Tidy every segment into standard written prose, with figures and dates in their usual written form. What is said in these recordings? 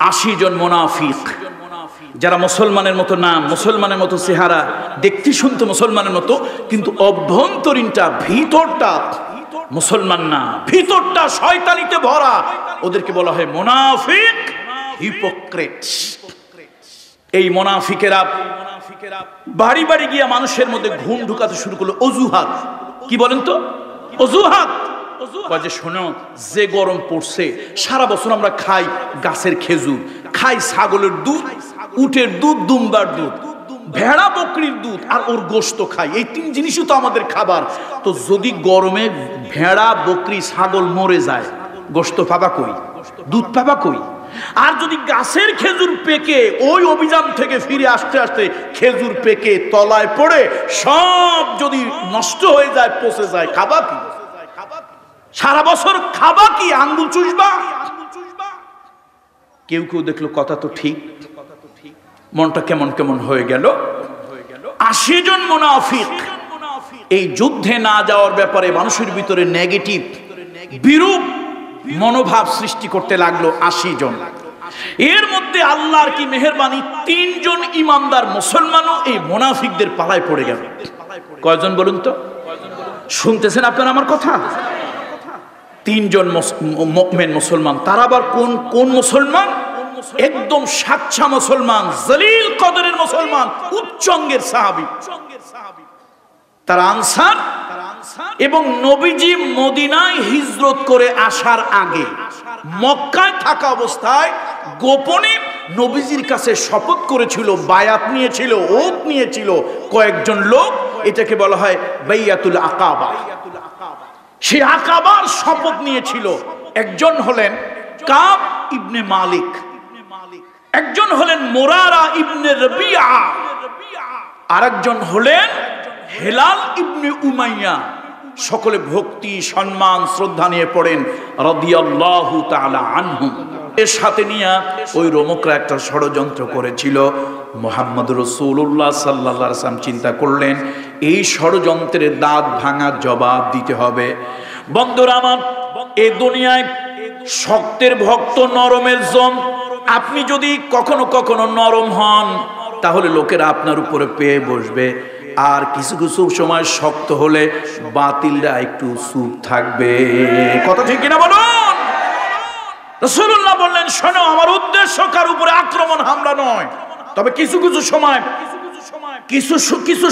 80 জন মুনাফিক, যারা মুসলমানের মতো নাম, মুসলমানের মতো চেহারা, দেখতে শুনতে মুসলমানের মতো, কিন্তু অভ্যন্তরীণটা, ভিতরটা মুসলমান না, ভিতরটা শয়তানিতে ভরা। ওদেরকে বলা হয় মুনাফিক, হিপোক্রেট। এই মুনাফিকেরা বাড়ি বাড়ি গিয়া মানুষের মধ্যে ঘুম ঢুকাতে শুরু করলো। অজুহাত, কি বলেন তো? অজুহাত। যে শোনো, যে গরম পড়ছে, সারা বছর আমরা খাই গাছের খেজুর, খাই ছাগলের দুধ, উটের দুধ, দুম্বার দুধ, ভেড়া বকরির দুধ, আর ওর গোশত খাই। এই 3 জিনিসই তো আমাদের খাবার। তো যদি গরমে ভেড়া বকরি ছাগল মরে যায়, গোশত পাবা কই? দুধ পাবা কই? আর যদি গাছের খেজুর পেকে, ওই অভিযান থেকে ফিরে আসতে আসতে খেজুর পেকে তলায় পড়ে সব যদি নষ্ট হয়ে যায়, পচে যায়, খাবা কি? সারা বছর খাবা কি? আঙ্গুল চুষবা? কেউ কেউ দেখলো কথা তো ঠিক, মনটা কেমন কেমন হয়ে গেল। 80 জন মুনাফিক এই যুদ্ধে না যাওয়ার ব্যাপারে মানুষের ভিতরে নেগেটিভ, বিরূপ মনোভাব সৃষ্টি করতে লাগলো। 80 জন। এর মধ্যে আল্লাহর কি মেহেরবানি, 3 জন ইমানদার মুসলমানও এই মুনাফিকদের পালায় পড়ে গেল। কয়জন বলুন তো? শুনতেছেন আপনারা আমার কথা? 3 জন মুমিন মুসলমান। তারা আবার কোন মুসলমান? একদম সাচ্চা মুসলমান, জলিল কদরের মুসলমান, উচ্চঙ্গের সাহাবী। তারা আনসার, এবং নবীজি মদিনায় হিজরত করে আসার আগে মক্কায় থাকা অবস্থায় গোপনে নবীজির কাছে শপথ করেছিল, বায়াত নিয়েছিল, ওয়াদ নিয়েছিল কয়েকজন লোক। এটাকে বলা হয় বাইয়াতুল আকাবা। সেই আকাবার শপথ নিয়েছিল। একজন হলেন কাব ইবনে মালিক, একজন হলেন মুরারা ইবনে রবিয়া, আরেকজন হলেন হেলাল ইবনে উমাইয়া। সকলে ভক্তি, সম্মান, শ্রদ্ধা নিয়ে পড়েন রাদিয়াল্লাহু তাআলা আনহুম। এর সাথে নিয়ে ওই রোমকরা একটা ষড়যন্ত্র করেছিল। মুহাম্মদ রাসূলুল্লাহ সাল্লাল্লাহু আলাইহি ওয়াসাল্লাম চিন্তা করলেন, এই ষড়যন্ত্রের দাঁত ভাঙা জবাব দিতে হবে। বন্ধুরা আমার, এই দুনিয়ায় শক্তের ভক্ত, নরমের জম। আপনি যদি কখনো কখনো নরম হন, তাহলে লোকেরা আপনার উপরে পেয়ে বসবে। আর কিছু কিছু সময় শক্ত হলে বাতিলরা একটু চুপ থাকবে। কথা ঠিক কিনা বলুন? রাসূলুল্লাহ বললেন, শোনো, আমার উদ্দেশ্য কার উপরে আক্রমণ, হামলা নয়। তবে কিছু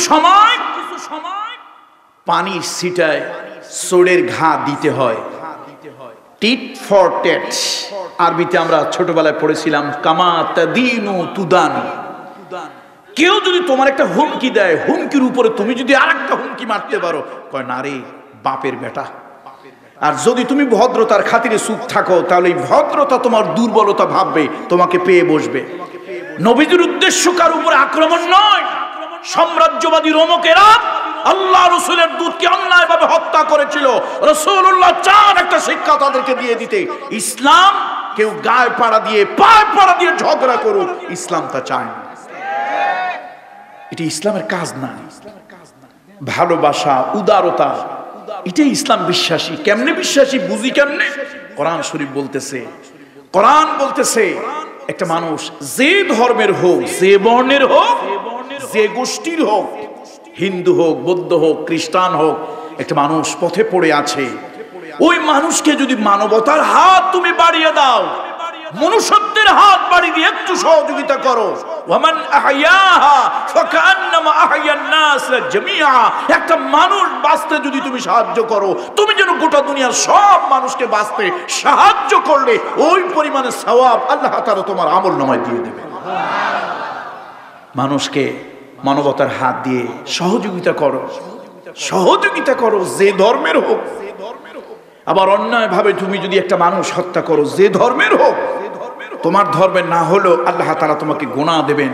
সময় পানির ছিটায় সোরের ঘা দিতে হয়। টিট ফর টেট, আরবিতে আমরা ছোটবেলায় পড়েছিলাম, কামা তাদিনু তুদানু। কেউ যদি তোমার একটা হুমকি দেয়, হুমকির উপরে তুমি যদি আরেকটা হুমকি মারতে পারো, কয় না রে বাপের বেটা। আর যদি তুমি ভদ্রতার খাতিরে চুপ থাকো, তাহলে এই ভদ্রতা তোমার দুর্বলতা ভাববে, তোমাকে পেয়ে বসবে। নবীজির উদ্দেশ্য কার উপরে আক্রমণ নয়। সাম্রাজ্যবাদী রোমকেরা আল্লাহ রাসূলের দূতকে অন্যায়ভাবে হত্যা করেছিল। রাসূলুল্লাহ চান একটা শিক্ষা তাদেরকে দিয়ে দিতে। ইসলাম কেউ গায়ে পাড়া দিয়ে, পায়ে পাড়া দিয়ে ঝগড়া করুক, ইসলাম তা চায় না। এটি ইসলামের কাজ না। ভালোবাসা, উদারতা, এটাই ইসলাম বিশ্বাসী। কেমনে বিশ্বাসী বুঝি কেমনে? কোরআন শরীফ বলতেছে, কোরআন বলতেছে, একটা মানুষ যে ধর্মের হোক, যে বর্ণের হোক, যে গোষ্ঠীর হোক, হিন্দু হোক, বৌদ্ধ হোক, খ্রিস্টান হোক, একটা মানুষ পথে পড়ে আছে, ওই মানুষকে যদি মানবতার হাত তুমি বাড়িয়ে দাও, মনুষ্যত্বের হাত বাড়িয়ে দিয়ে একটু সহযোগিতা করো, ওয়ামান আহইয়াহা ফাকান্নামা আহইয়ান নাস জামিআ, একটা মানুষ বাঁচতে যদি তুমি সাহায্য করো, তুমি যেন গোটা দুনিয়ার সব মানুষকে বাঁচতে সাহায্য করলে ওই পরিমাণে সওয়াব আল্লাহ তাআলা তোমার আমলনামায় দিয়ে দেবে। মানুষকে মানবতার হাত দিয়ে সহযোগিতা করো, সহযোগিতা করো, যে ধর্মের হোক। আবার অন্যায় ভাবে তুমি যদি একটা মানুষ হত্যা করো, যে ধর্মের হোক, তোমার ধর্মের না হলেও আল্লাহ তাআলা তোমাকে গুনাহ দেবেন।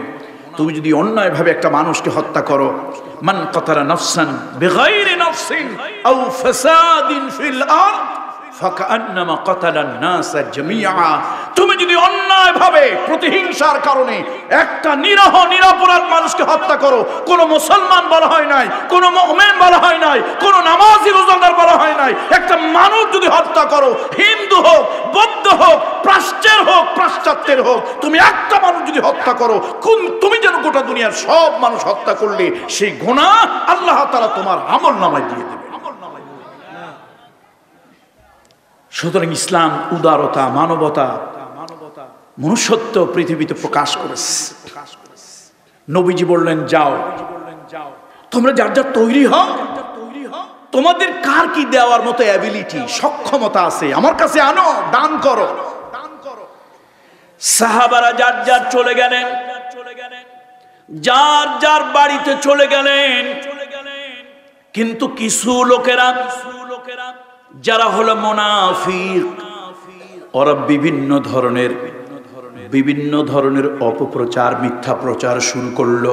তুমি যদি অন্যায় ভাবে একটা মানুষকে হত্যা করো, মান কাতালা নাফসান বিগাইরি নাফসিন আও ফাসাদিন ফিল আরদ ফাকান্নামা কাতালান নাস জামিআ, তুমি যদি অন্যায় ভাবে প্রতিহিংসার কারণে একটা নিরপরাধ মানুষকে হত্যা করো, কোন মুসলমান বলা হয় নাই, কোন মুমিন বলা হয় নাই, কোন নামাজি রোজাদার বলা হয় নাই, একটা মানুষ যদি হত্যা করো, হিন্দু হোক, বৌদ্ধ হোক, পাশ্চাত্যের হোক, তুমি একটা মানুষ যদি হত্যা করো, তুমি যেন গোটা দুনিয়ার সব মানুষ হত্যা করলে সেই গুনাহ আল্লাহ তাআলা তোমার আমলনামায় দিয়ে দেবে। সুতরাং ইসলাম উদারতা, মানবতা, মনুষ্যত্ব পৃথিবীতে প্রকাশ করেছে। নবীজি বললেন, যাও তোমরা যার যার তৈরি হও, তোমাদের কার কি দেওয়ার মতো অ্যাবিলিটি, সক্ষমতা আছে আমার কাছে আনো, দান করো। সাহাবারা যার যার চলে গেলেন, যার যার বাড়িতে চলে গেলেন। কিন্তু কিছু লোকেরা যারা হলো মুনাফিক, ওরা বিভিন্ন ধরনের অপপ্রচার, মিথ্যা প্রচার শুরু করলো।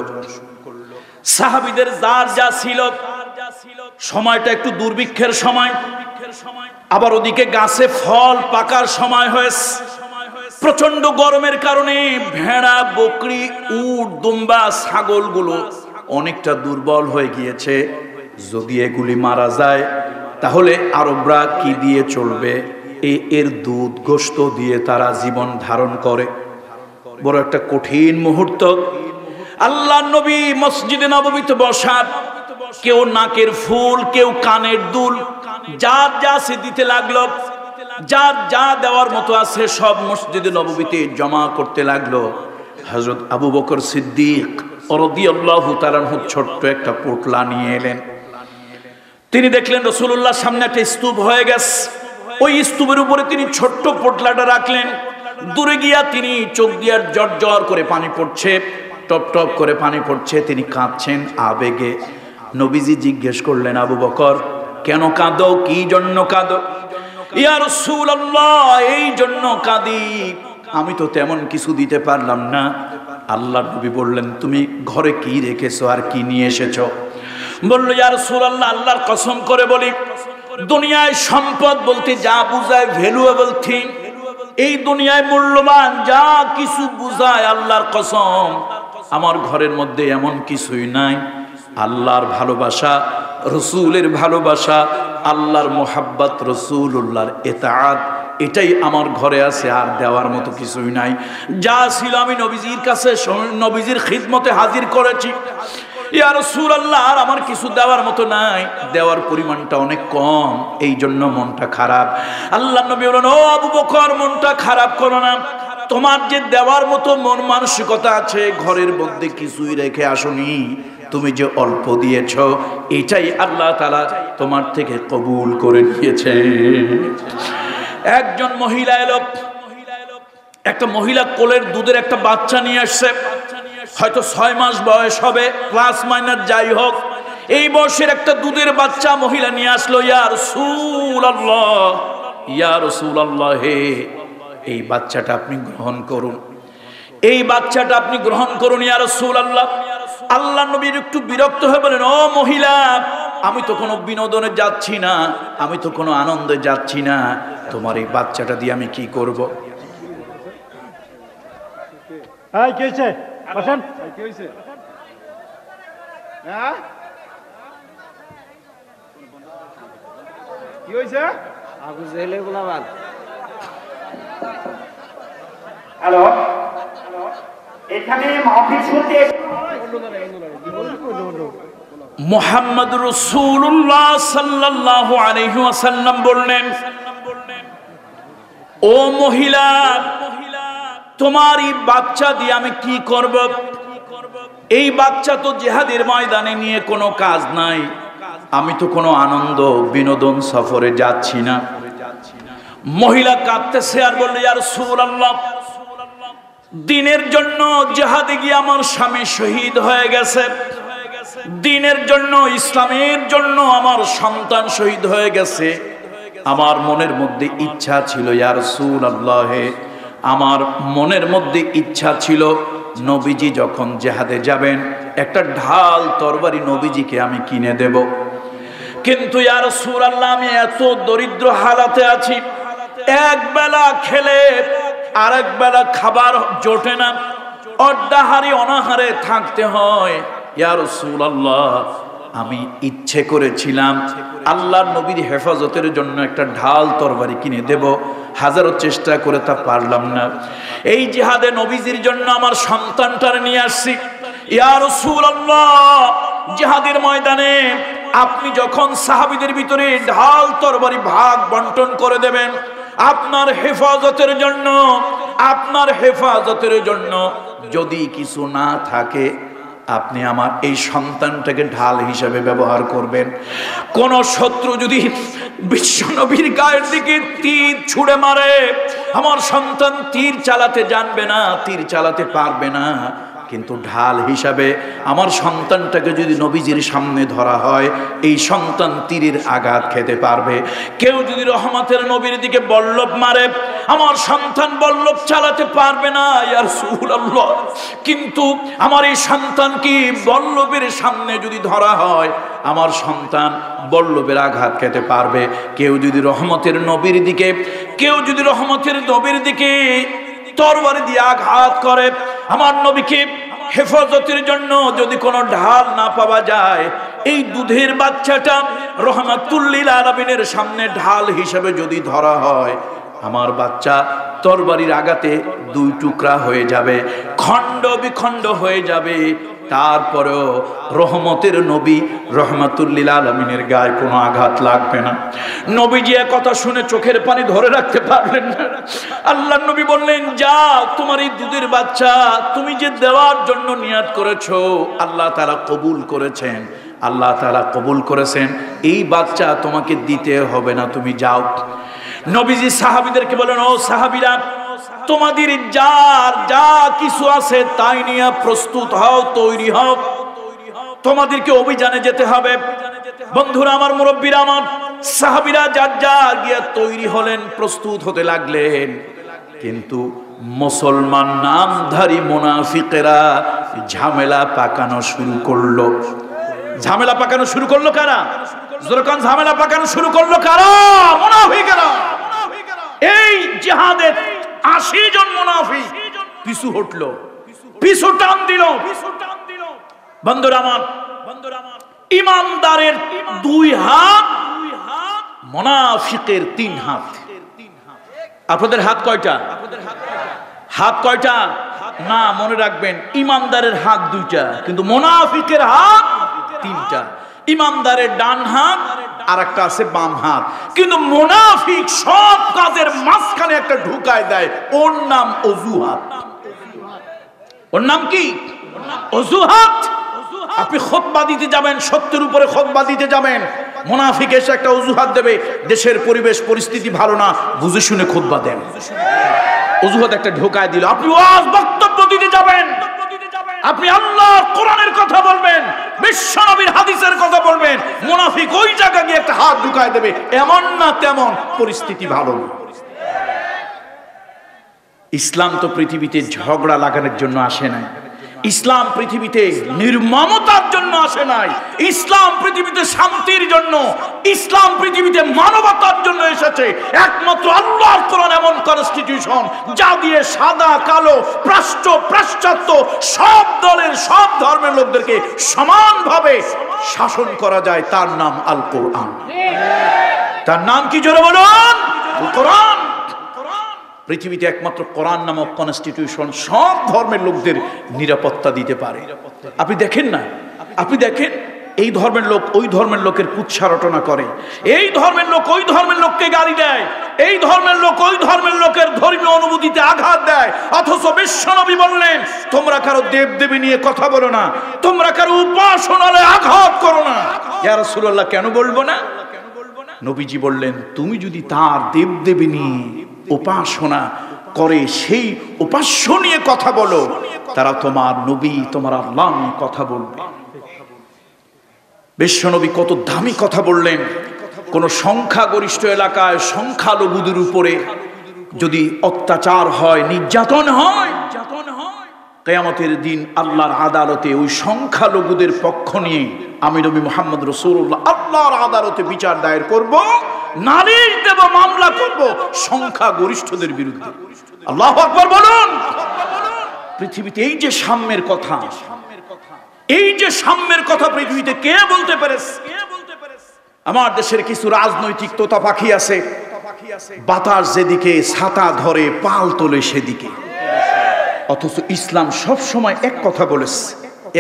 সাহাবীদের যার যা ছিল, সময়টা একটু দুর্ভিক্ষের সময়, আবার ওদিকে গাছে ফল পাকার সময় হয়েছে। প্রচন্ড গরমের কারণে ভেড়া, বকরি, উট, দুম্বা, ছাগলগুলো অনেকটা দুর্বল হয়ে গিয়েছে। যদি এগুলি মারা যায় তাহলে আরবরা কি দিয়ে চলবে? এর দুধ, গোশত দিয়ে তারা জীবন ধারণ করে। বড় একটা কঠিন মুহূর্ত। আল্লাহর নবী মসজিদে নববীতে বসা, কেউ নাকের ফুল, কেউ কানের দুল, যার যা আছে দিতে লাগলো। যার যা দেওয়ার মতো আছে সব মসজিদে নববীতে জমা করতে লাগলো। হযরত আবু বকর সিদ্দিক রাদিয়াল্লাহু তাআলা ছোট্ট একটা পোটলা নিয়ে এলেন। তিনি দেখলেন রাসূলুল্লাহর সামনে একটা স্তূপ হয়ে গেছে। ওই স্তূপের উপরে তিনি ছোট্ট পোটলাটা রাখলেন। দূরে গিয়া তিনি চোখ দিয়ে জর্জর করে পানি পড়ছে, টপ টপ করে পানি পড়ছে। তিনি কাঁদছেন আবেগে। নবীজি জিজ্ঞেস করলেন, আবু বকর কেন কাঁদো, কি জন্য কাঁদো? ইয়া রাসূলুল্লাহ, এই জন্য কাঁদি, আমি তো তেমন কিছু দিতে পারলাম না। আল্লাহর নবী বললেন, তুমি ঘরে কি রেখেছো আর কি নিয়ে এসেছো? বলল, ইয়া রাসূলুল্লাহ, আল্লাহর কসম করে বলি, দুনিয়ায় সম্পদ বলতে যা বুঝায় ভ্যালুয়েবল থিং, এই দুনিয়ায় মূল্যবান যা কিছু বুঝায়, আল্লাহর কসম আমার ঘরের মধ্যে এমন কিছুই নাই। আল্লাহর ভালোবাসা, রসুলের ভালোবাসা, আল্লাহর মোহাব্বত, রসুলুল্লাহর ইতাআত, এটাই আমার ঘরে আছে, আর দেওয়ার মতো কিছুই নাই। যা ছিল আমি নবীজির কাছে, নবীজির খিদমতে হাজির করেছি। ইয়া রাসূলুল্লাহ, আর আমার কিছু দেওয়ার মতো নাই, দেওয়ার পরিমাণটা অনেক কম, এই জন্য মনটা খারাপ। আল্লাহর নবী বলেন, ও আবু বকর, মনটা খারাপ করো না। তোমার যে দেওয়ার মতো মন মানসিকতা আছে, ঘরের মধ্যে কিছুই রেখে আসনি, তুমি যে অল্প দিয়েছ, এটাই আল্লাহ তাআলা তোমার থেকে কবুল করে নিয়েছে। একজন মহিলা এলো, একটা মহিলা কোলের দুধের একটা বাচ্চা নিয়ে আসছে, হয়তো 6 মাস বয়স হবে, প্লাস মাইনাস যাই হোক, এই বয়সের একটা দুধের বাচ্চা মহিলা নিয়ে আসলো। ইয়া রাসূলুল্লাহ, ইয়া রাসূলুল্লাহ, হে এই বাচ্চাটা আপনি গ্রহণ করুন, এই বাচ্চাটা আপনি গ্রহণ করুন ইয়া রাসূলুল্লাহ। আল্লাহর নবী একটু বিরক্ত হয়ে বলেন, ও মহিলা, আমি তো কোনো বিনোদনে যাচ্ছি না, আমি তো কোনো আনন্দে যাচ্ছি না, তোমার এই বাচ্চাটা দিয়ে আমি কি করব? কি হয়েছে? কি হয়েছে? কি হয়েছে? আবু জেলে গোলাবাদ। হ্যালো, এখানে মাহফিল শুনতে মুহাম্মদ রাসূলুল্লাহ সাল্লাল্লাহু আলাইহি ওয়াসাল্লাম বললেন, ও মহিলা, তোমার এই বাচ্চা দিয়ে আমি কি করব? এই বাচ্চা তো জিহাদের ময়দানে নিয়ে কোনো কাজ নাই, আমি তো কোনো আনন্দ বিনোদন সফরে যাচ্ছি না। মহিলা কাঁদতেছে আর বলল, ইয়া রাসূলুল্লাহ, দ্বীনের জন্য জিহাদে গিয়ে আমার স্বামী শহীদ হয়ে গেছে, দ্বীনের জন্য, ইসলামের জন্য আমার সন্তান শহীদ হয়ে গেছে। আমার মনের মধ্যে ইচ্ছা ছিল, ইয়া রাসূলুল্লাহ, আমার মনের মধ্যে ইচ্ছা ছিল নবীজি যখন জিহাদে যাবেন একটা ঢাল তরবারি নবীজিকে আমি কিনে দেব। কিন্তু ইয়া রাসূলুল্লাহ, আমি এত দরিদ্র হালাতে আছি, এক বেলা খেলে আরেক বেলা খাবার জোটে না, অর্ধাহারে অনাহারে থাকতে হয়। ইয়া রাসূলুল্লাহ, আমি ইচ্ছে করেছিলাম আল্লাহর নবীর হেফাজতের জন্য একটা ঢাল তরবারি কিনে দেব, হাজারো চেষ্টা করে তা পারলাম না। এই জিহাদে নবীজির জন্য আমার সন্তানটার নিয়ে আসছি। ইয়া রাসূলুল্লাহ, জিহাদের ময়দানে আপনি যখন সাহাবীদের ভিতরে ঢাল তরবারি ভাগ বন্টন করে দেবেন, আপনার হেফাজতের জন্য, আপনার হেফাজতের জন্য যদি কিছু না থাকে, আপনি আমার এই সন্তানটাকে ঢাল হিসেবে ব্যবহার করবেন। কোন শত্রু যদি বিশ্বনবীর গায়ের দিকে তীর ছুঁড়ে মারে, আমার সন্তান তীর চালাতে জানবে না, তীর চালাতে পারবে না, কিন্তু ঢাল হিসাবে আমার সন্তানটাকে যদি নবীজির সামনে ধরা হয়, এই সন্তান তীরের আঘাত খেতে পারবে। কেউ যদি রহমতের নবীর দিকে বল্লভ মারে, আমার সন্তান বল্লভ চালাতে পারবে না ইয়া রাসূলুল্লাহ, কিন্তু আমার এই সন্তান কি বল্লভের সামনে যদি ধরা হয়, আমার সন্তান বল্লভের আঘাত খেতে পারবে। কেউ যদি রহমতের নবীর দিকে, কেউ যদি রহমতের নবীর দিকে তরবারি দিয়ে আঘাত করে, আমার নবীকে হেফাজতের জন্য যদি কোনো ঢাল না পাওয়া যায়, এই দুধের বাচ্চাটা রহমাতুল লিল আলামিনের সামনে ঢাল হিসেবে যদি ধরা হয়, আমার বাচ্চা তরবারির আঘাতে দুই টুকরা হয়ে যাবে, খণ্ড বিখণ্ড হয়ে যাবে। তারপরেও রহমতের নবী রহমাতুল লিল আলামিনের গায়ে কোনো আঘাত লাগবে না। নবীজি এ কথা শুনে চোখের পানি ধরে রাখতে পারলেন না। আল্লাহর নবী বললেন, যাও, তোমার এই দুধের বাচ্চা তুমি যে দেওয়ার জন্য নিয়ত করেছো, আল্লাহ তাআলা কবুল করেছেন, আল্লাহ তাআলা কবুল করেছেন, এই বাচ্চা তোমাকে দিতে হবে না, তুমি যাও। নবীজি সাহাবীদেরকে বলেন, ও সাহাবীরা, তোমাদের যার যা কিছু আছে তাই নিয়ে প্রস্তুত হও, তৈরি হও, তোমাদেরকে অভিযানে যেতে হবে। বন্ধুরা আমার, মুরব্বীরা আমার, সাহাবীরা যার যা গিয়া তৈরি হলেন, প্রস্তুত হতে লাগলেন। কিন্তু মুসলমান নামধারী মুনাফিকেরা ঝামেলা পাকানো শুরু করলো। ঝামেলা পাকানো শুরু করলো কারা? যখন ঝামেলা পাকানো শুরু করলো কারা? মুনাফিকেরা। এই জিহাদে 80 জন মুনাফিক পিছু হটলো, পিছু টান দিল। বন্ধুরা আমার, ইমানদারের 2 হাত, মুনাফিকের 3 হাত। আপনাদের হাত কয়টা? হাত কয়টা? না, মনে রাখবেন, ইমানদারের হাত 2টা, কিন্তু মুনাফিকের হাত 3টা। ইমানদারের ডান হাত আর একটা আছে বাম হাত, কিন্তু মুনাফিক সব কাজের মাঝখানে একটা ঢুকায় দেয়, ওর নাম অজুহাত। ওর নাম কি? অজুহাত। আপনি খুতবা দিতে যাবেন, সত্যের উপরে খুতবা দিতে যাবেন, মুনাফিক এসে একটা অজুহাত দেবে, দেশের পরিবেশ পরিস্থিতি ভালো না, বুঝে শুনে খুতবা দেন, অজুহাত একটা ঢোকায় দিল। আপনি ওয়াজ বক্তব্য দিতে যাবেন, আপনি আল্লাহর কোরআনের কথা বলবেন, বিশ্বনবীর হাদিসের কথা বলবেন, মুনাফিক ওই জায়গায় গিয়ে একটা হাত ঢুকায় দেবে, এমন না তেমন পরিস্থিতি ভালো না। ইসলাম তো পৃথিবীতে ঝগড়া লাগানোর জন্য আসে নাই, ইসলাম পৃথিবীতে নির্মমতার জন্য আসে নাই, ইসলাম পৃথিবীতে শান্তির জন্য, ইসলাম পৃথিবীতে মানবতার জন্য এসেছে। একমাত্র আল্লাহর কোরআন এমন কনস্টিটিউশন যা দিয়ে সাদা কালো প্রাচ্য পাশ্চাত্য সব দলের সব ধর্মের লোকদেরকে সমানভাবে শাসন করা যায়, তার নাম আল কোরআন। তার নাম কি জোরে বলুন? আল কোরআন। পৃথিবীতে একমাত্র কোরআন নামক কনস্টিটিউশন সব ধর্মের লোকদের নিরাপত্তা দিতে পারে। আপনি দেখেন না, আপনি দেখেন, এই ধর্মের লোক ওই ধর্মের লোকের কুৎসারটনা করে, এই ধর্মের লোক ওই ধর্মের লোককে গালি দেয়, এই ধর্মের লোক ওই ধর্মের লোকের ধর্মীয় অনুভূতিতে আঘাত দেয়। অথচ বিশ্বনবী বললেন, তোমরা কারো দেবদেবী নিয়ে কথা বলো না, তোমরা কারো উপাসনায় আঘাত করো না। ইয়া রাসূলুল্লাহ, কেন বলবো না? নবীজি বললেন, তুমি যদি তার দেবদেবী নিয়ে উপাসনা করে সেই উপাস্য নিয়ে কথা বলো, তারা তোমার নবী, তোমার আল্লাহ নিয়ে কথা বলবে। বিশ্বনবী কত দামি কথা বললেন। কোন সংখ্যাগরিষ্ঠ এলাকায় সংখ্যালঘুদের উপরে যদি অত্যাচার হয়, নির্যাতন হয়, কিয়ামতের দিন আল্লাহর আদালতে ওই সংখ্যালঘুদের পক্ষ নিয়ে আমি নবী মুহাম্মদ রাসূলুল্লাহ আল্লাহর আদালতে বিচার দায়ের করব। নালিশ দেব, মামলা করব সংখ্যা গরিষ্ঠদের বিরুদ্ধে। আল্লাহু আকবার বলুন। পৃথিবীতে এই যে সাম্যের কথা, এই যে সাম্যের কথা পৃথিবীতে কে বলতে পারে? আমার দেশের কিছু রাজনৈতিক তোতা পাখি আছে, বাতাস যেদিকে ছাতা ধরে পাল তোলে সেদিকে। অথচ ইসলাম সব সময় এক কথা বলেছে,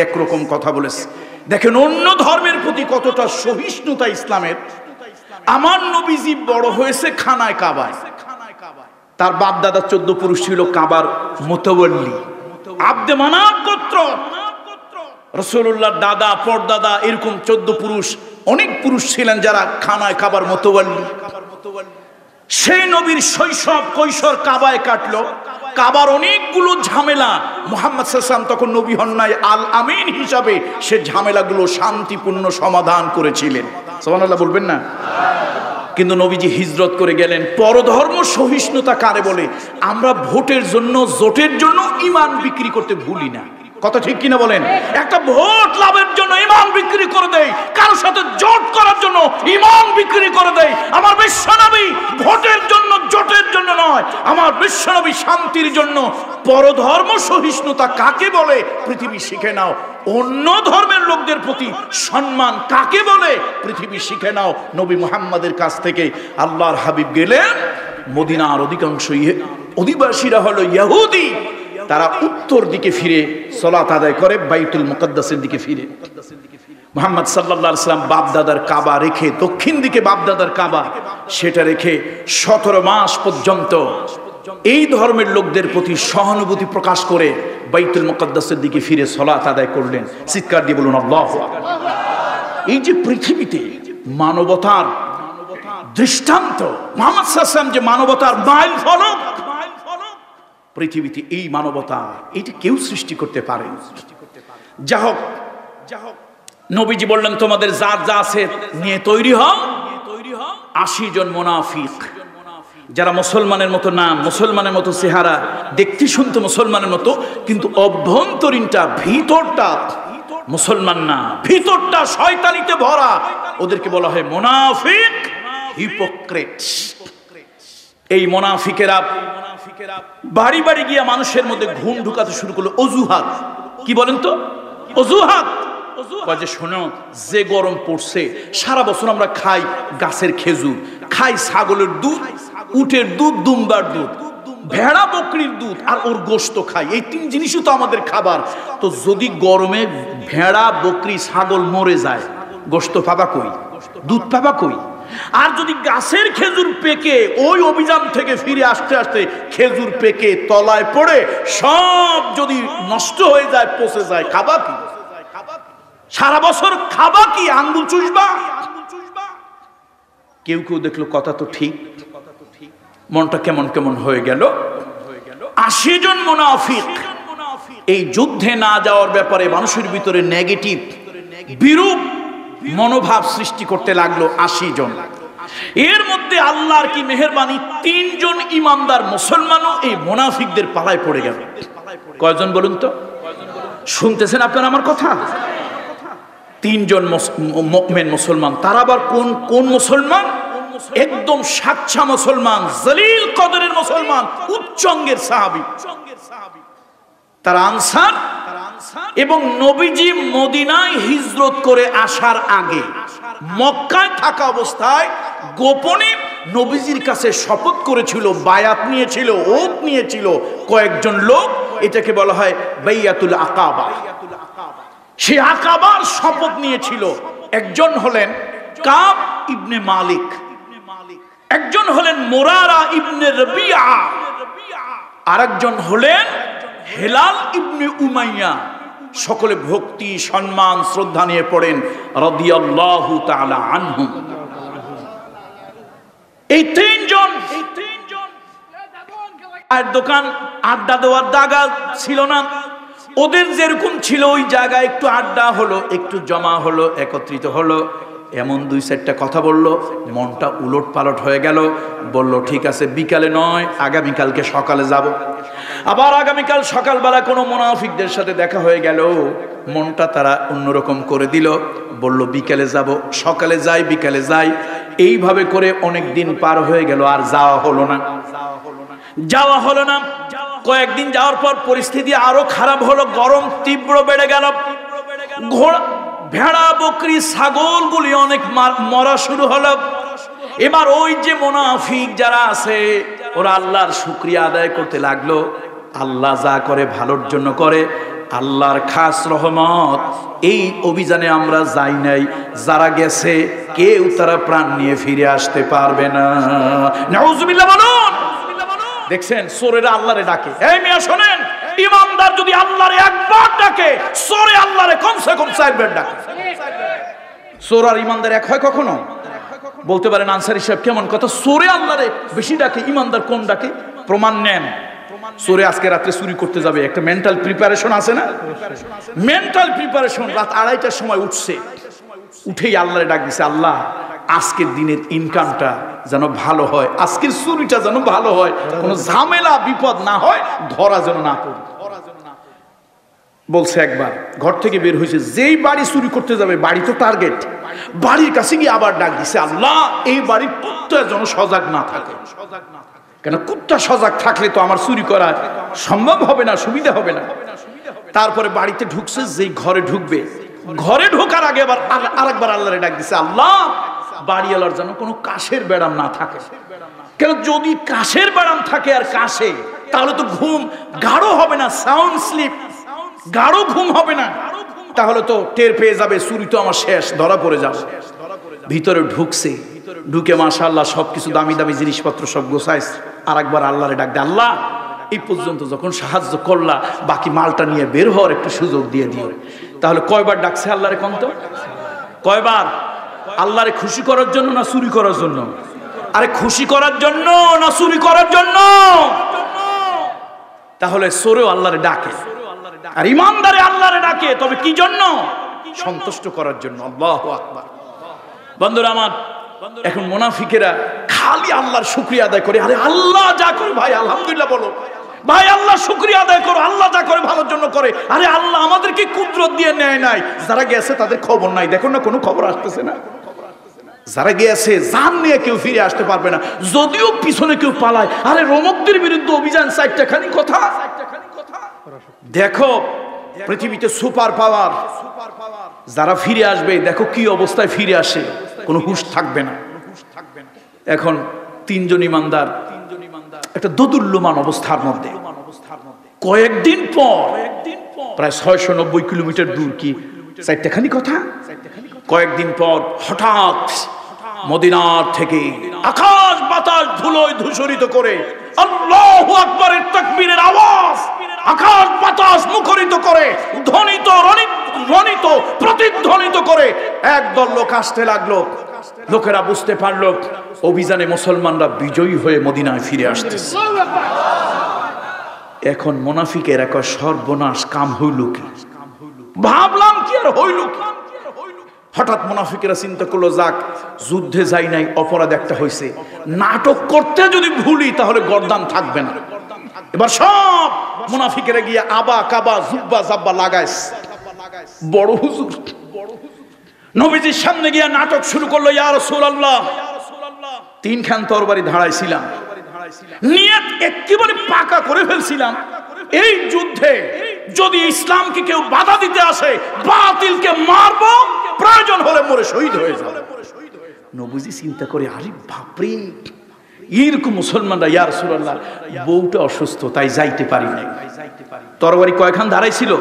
একরকম কথা বলেছে। দেখেন অন্য ধর্মের প্রতি কতটা সহিষ্ণুতা ইসলামের। আমার নবীজি বড় হয়েছে খানায় কাবায়, তার বাপ দাদা 14 পুরুষ ছিল কাবার মুতাওয়াল্লি, আব্দে মানাফ গোত্র। রাসূলুল্লাহর দাদা পরদাদা এরকম 14 পুরুষ, অনেক পুরুষ ছিলেন যারা খানায় কাবার মুতাওয়াল্লি। সেই নবীর শৈশব কৈশোর কাবায় কাটলো। কাবার অনেকগুলো ঝামেলা, মুহাম্মদ সাল্লাল্লাহু আলাইহি ওয়াসাল্লাম তখন নবী হন নাই, আল আমিন হিসাবে সে ঝামেলাগুলো শান্তিপূর্ণ সমাধান করেছিলেন। সুবহানাল্লাহ বলবেন না? কিন্তু নবীজি হিজরত করে গেলেন। পরধর্ম সহিষ্ণুতা কারে বলে? আমরা ভোটের জন্য, জোটের জন্য ঈমান বিক্রি করতে ভুলি না। কথা ঠিক কিনা বলেন? একটা ভোট লাভের জন্য ঈমান বিক্রি করে দেই, কারোর সাথে জোট করার জন্য ঈমান বিক্রি করে দেই। আমার বিশ্বনবী ভোটের জন্য, জোটের জন্য নয়, আমার বিশ্বনবী শান্তির জন্য। পরধর্ম সহিষ্ণুতা কাকে বলে পৃথিবী শিখে নাও। অন্য ধর্মের লোকদের প্রতি সম্মান কাকে বলে পৃথিবী শিখে নাও। নবী মুহাম্মাদের কাছ থেকে আল্লাহর হাবিব গেলেন মদিনার অধিকাংশ অধিবাসীরা হলো ইহুদি, তারা উত্তর দিকে ফিরে সালাত আদায় করে, বাইতুল মুকদ্দাসের দিকে ফিরে। মুহাম্মদ সাল্লাল্লাহু আলাইহি ওয়াসাল্লাম বাপদাদার কাবা রেখে, দক্ষিণ দিকে বাপদাদার কাবা সেটা রেখে 17 মাস পর্যন্ত এই ধর্মের লোকদের প্রতি সহানুভূতি প্রকাশ করে বাইতুল মুকদ্দাসের দিকে ফিরে সালাত আদায় করলেন। চিৎকার দিয়ে বলুন আল্লাহু আকবার। এই যে পৃথিবীতে মানবতার দৃষ্টান্ত, মুহাম্মদ সাল্লাল্লাহু আলাইহি ওয়াসাল্লাম যে মানবতার মাইল ফলক, পৃথিবীতে এই মানবতা এটা কেউ সৃষ্টি করতে পারে। যা হোক, নবীজি বললেন তোমাদের যার যা আছে নিয়ে তৈরি হও। 80 জন মুনাফিক, যারা মুসলমানের মতো নাম, মুসলমানের মতো চেহারা, দেখতে শুনতে মুসলমানের মতো, কিন্তু অভ্যন্তরীণটা, ভিতরটা মুসলমান না, ভিতরটা শয়তানিতে ভরা, ওদেরকে বলা হয় মুনাফিক, হিপোক্রেট। এই মুনাফিকেরা বাড়ি বাড়ি গিয়ে মানুষের মধ্যে ঘুম ঢুকাতে শুরু করলো। অজুহাত কি বলেন তো? অজুহাত যে শোনো, যে গরম পড়ছে, সারা বছর আমরা খাই গাছের খেজুর, খাই ছাগলের দুধ, উটের দুধ, দুম্বার দুধ, ভেড়া বকরির দুধ, আর ওর গোশত খাই। এই 3 জিনিসই তো আমাদের খাবার। তো যদি গরমে ভেড়া বকরি ছাগল মরে যায়, গোশত পাবা কই? দুধ পাবা কই? আর যদি গাছের খেজুর পেকে, ওই অভিযান থেকে ফিরে আসতে আসতে খেজুর পেকে তলায় পড়ে সব যদি নষ্ট হয়ে যায়, পচে যায়, খাবা কি? সারা বছর খাবা কি? আঙ্গুল চুষবা? কেউ কেউ দেখলো কথা তো ঠিক, মনটা কেমন কেমন হয়ে গেল। 80 জন মুনাফিক এই যুদ্ধে না যাওয়ার ব্যাপারে মানুষের ভিতরে নেগেটিভ, বিরূপ মনোভাব সৃষ্টি করতে লাগলো 80 জন। এর মধ্যে আল্লাহর কি মেহেরবানি, 3 জন ইমানদার মুসলমানও এই মুনাফিকদের পালায় পড়ে গেল। কয়জন বলুন তো? শুনতেছেন আপনারা আমার কথা? 3 জন মুমিন মুসলমান। তারা আবার কোন কোন মুসলমান? একদম সাচ্চা মুসলমান, জলিল কদরের মুসলমান, উচ্চঙ্গের সাহাবী। তারা আনসার। এবং নবীজি মদিনায় হিজরত করে আসার আগে মক্কায় থাকা অবস্থায় গোপনে নবীজির কাছে শপথ করেছিল, বায়াত নিয়েছিল, ওত নিয়েছিল কয়েকজন লোক। এটাকে বলা হয় বাইয়াতুল আকাবা। সেই আকাবার শপথ নিয়েছিল। একজন হলেন কাব ইবনে মালিক, একজন হলেন মুরারা ইবনে রবিয়া, আরেকজন হলেন হেলাল ইবনে উমাইয়া। সকলে ভক্তি, সম্মান, শ্রদ্ধা নিয়ে পড়েন রাদিয়াল্লাহু তাআলা আনহুম। এই 3 জন আর দোকান আড্ডা দেওয়ার জায়গা ছিল না। ওদের যেরকম ছিল ওই জায়গায় একটু আড্ডা হলো, একটু জমা হলো, একত্রিত হলো। এমন 2-4টা কথা বলল, মনটা উলট পালট হয়ে গেল। বলল ঠিক আছে, বিকালে নয়, আগামীকালকে সকালে যাব। আবার আগামীকাল সকালবেলা কোনো মুনাফিকদের সাথে দেখা হয়ে গেল, মনটা তারা অন্যরকম করে দিল, বলল বিকেলে যাব, সকালে যাই, বিকেলে যাই, এইভাবে করে অনেক দিন পার হয়ে গেল, আর যাওয়া হলো না। কয়েকদিন যাওয়ার পর পরিস্থিতি আরো খারাপ হলো, গরম তীব্র বেড়ে গেল, ঘোড়া ভেড়া বকরি ছাগলগুলি অনেক মরা শুরু হলো। এবার ওই যে মুনাফিক যারা আছে ওরা আল্লাহর শুকরিয়া আদায় করতে লাগলো, আল্লাহ যা করে ভালোর জন্য করে, আল্লাহর খাস রহমত, এই অভিযানে আমরা যাই নাই, যারা গেছে কেউ তারা প্রাণ নিয়ে ফিরে আসতে পারবে না। নাউজুবিল্লাহ বলুন। দেখছেন চোরেরা আল্লাহরে ডাকে। এই মিয়া শোনেন, ইমানদার যদি আল্লাহরে একবার ডাকে, চোরে আল্লাহরে কমসে কম 4 বার ডাকে। চোর আর ইমানদার এক হয় কখনো? বলতে পারেন আনসারী সাহেব কেমন কথা, চোরে আল্লাহরে বেশি ডাকে, ইমানদার কম ডাকে? প্রমাণ নেন। চোরে আজকে রাত্রে চুরি করতে যাবে, একটা মেন্টাল প্রিপারেশন আছে না? Mental preparation. রাত 2:30টার সময় উঠছে, উঠেই আল্লাহরে ডাক দিছে, আল্লাহ আজকের দিনের ইনকামটা যেন ভালো হয়, আজকের চুরিটা যেন ভালো হয়, কোনো ঝামেলা বিপদ না হয়, ধরা যেন না পড়ে। বলছে একবার ঘর থেকে বের হয়েছে, যেই বাড়ি চুরি করতে যাবে, বাড়ি তো টার্গেট, বাড়ির কাছে গিয়ে আবার ডাক দিছে, আল্লাহ এই বাড়ির কুত্তা যেন সজাগ না থাকে, কেন কুত্তা সজাগ থাকলে তো আমার চুরি করা সম্ভব হবে না, সুবিধা হবে না। তারপরে বাড়িতে ঢুকছে, যেই ঘরে ঢুকবে, ঘরে ঢোকার আগে আবার আরেকবার আল্লাহরে ডাক দিছে, আল্লাহ বাড়িওয়ালার যেন কোনো কাশের বেড়াম না থাকে, কেন যদি কাশের বেড়াম থাকে আর কাশে, তাহলে তো ঘুম গাঢ় হবে না, সাউন্ড স্লিপ, গাঢ় ঘুম হবে না, তাহলে তো টের পেয়ে যাবে চুরি তো আমার শেষ, ধরা পড়ে যাবে। ভিতরে ঢুকছে, ঢুকে মাশাআল্লাহ সবকিছু দামি দামি জিনিসপত্র সব গোছাইছে, আরেকবার আল্লাহরে ডাক দেয়, আল্লাহ এই পর্যন্ত যখন সাহায্য করলা, বাকি মালটা নিয়ে বের হওয়ার একটু সুযোগ দিয়ে দিও। তাহলে কয়বার ডাকছে আল্লাহরে কোন তো? কয়বার? আল্লাহরে খুশি করার জন্য না চুরি করার জন্য? আরে খুশি করার জন্য না চুরি করার জন্য? তাহলে চোরেও আল্লাহরে ডাকে আর ইমানদারে আল্লাহরে ডাকে, তবে কি জন্য? সন্তুষ্ট করার জন্য। আল্লাহু আকবার। বন্ধুরা আমার, এখন মুনাফিকেরা খালি আল্লাহর শুকরিয়া আদায় করে, আরে আল্লাহ যা করে ভাই আলহামদুলিল্লাহ বলো, ভাই আল্লাহ শুকরিয়া আদায় করো, আল্লাহ যা করে ভালোর জন্য করে, আরে আল্লাহ আমাদেরকে কুদরত দিয়ে নেয় নাই, যারা গেছে তাদের খবর নাই, দেখুন না কোনো খবর আসতেছে না, যারা গিয়েছে জান নিয়ে কেউ ফিরে আসতে পারবে না, যদিও পিছনে কেউ পালায়, আরে রোমকদের বিরুদ্ধে অভিযান 4টা খানি কথা। দেখো পৃথিবীতে সুপার পাওয়ার যারা ফিরে আসবে, দেখো কি অবস্থায় ফিরে আসে, কোনো হুঁশ থাকবে না। এখন 3 জন ইমানদার একটা দোদুল্যমান অবস্থার মধ্যে, কয়েকদিন পর প্রায় 690 কিলোমিটার দূর, কি 4টা খানি কথা, কয়েকদিন পর হঠাৎ মদিনার থেকে আকাশ বাতাস ধুলোয় ধূসরিত করে আল্লাহু আকবারের তাকবীরের আওয়াজ আকাশ বাতাস মুখরিত করে, ধ্বনিত রণিত প্রতিধ্বনিত করে একদল লোক আসতে লাগলো। লোকেরা বুঝতে পারলো অভিযানে মুসলমানরা বিজয়ী হয়ে মদিনায় ফিরে আসতেছে। এখন মুনাফিকের এক সর্বনাশ কাম হইল কি, ভাবলাম কি আর হইল কি। হঠাৎ মুনাফিকেরা চিন্তা করলো, যাক যুদ্ধে যাই নাই, অপরাধ একটা হয়েছে, নাটক করতে যদি ভুলি তাহলে গর্দান থাকবে না। এবার সব মুনাফিকেরা গিয়ে আবা কাবা জুব্বা জাব্বা লাগাইস, বড় হুজুর নবীজির সামনে গিয়ে নাটক শুরু করলো, ইয়া রাসূলুল্লাহ 3 খান তরবারি ধারাইছিলাম, নিয়ত একেবারে পাকা করে ফেলছিলাম, এই যুদ্ধে যদি ইসলামকে কেউ বাধা দিতে আসে, বাতিলকে মারবো, প্রয়োজন হলে মরে শহীদ হয়ে যাবে। নবীজি চিন্তা করে, আরে বাপরে এরকম মুসলমানরা, ইয়া রাসূলুল্লাহ বউটা অসুস্থ তাই যাইতে পারি না। তরবারি কয়খান ধারাইছিল,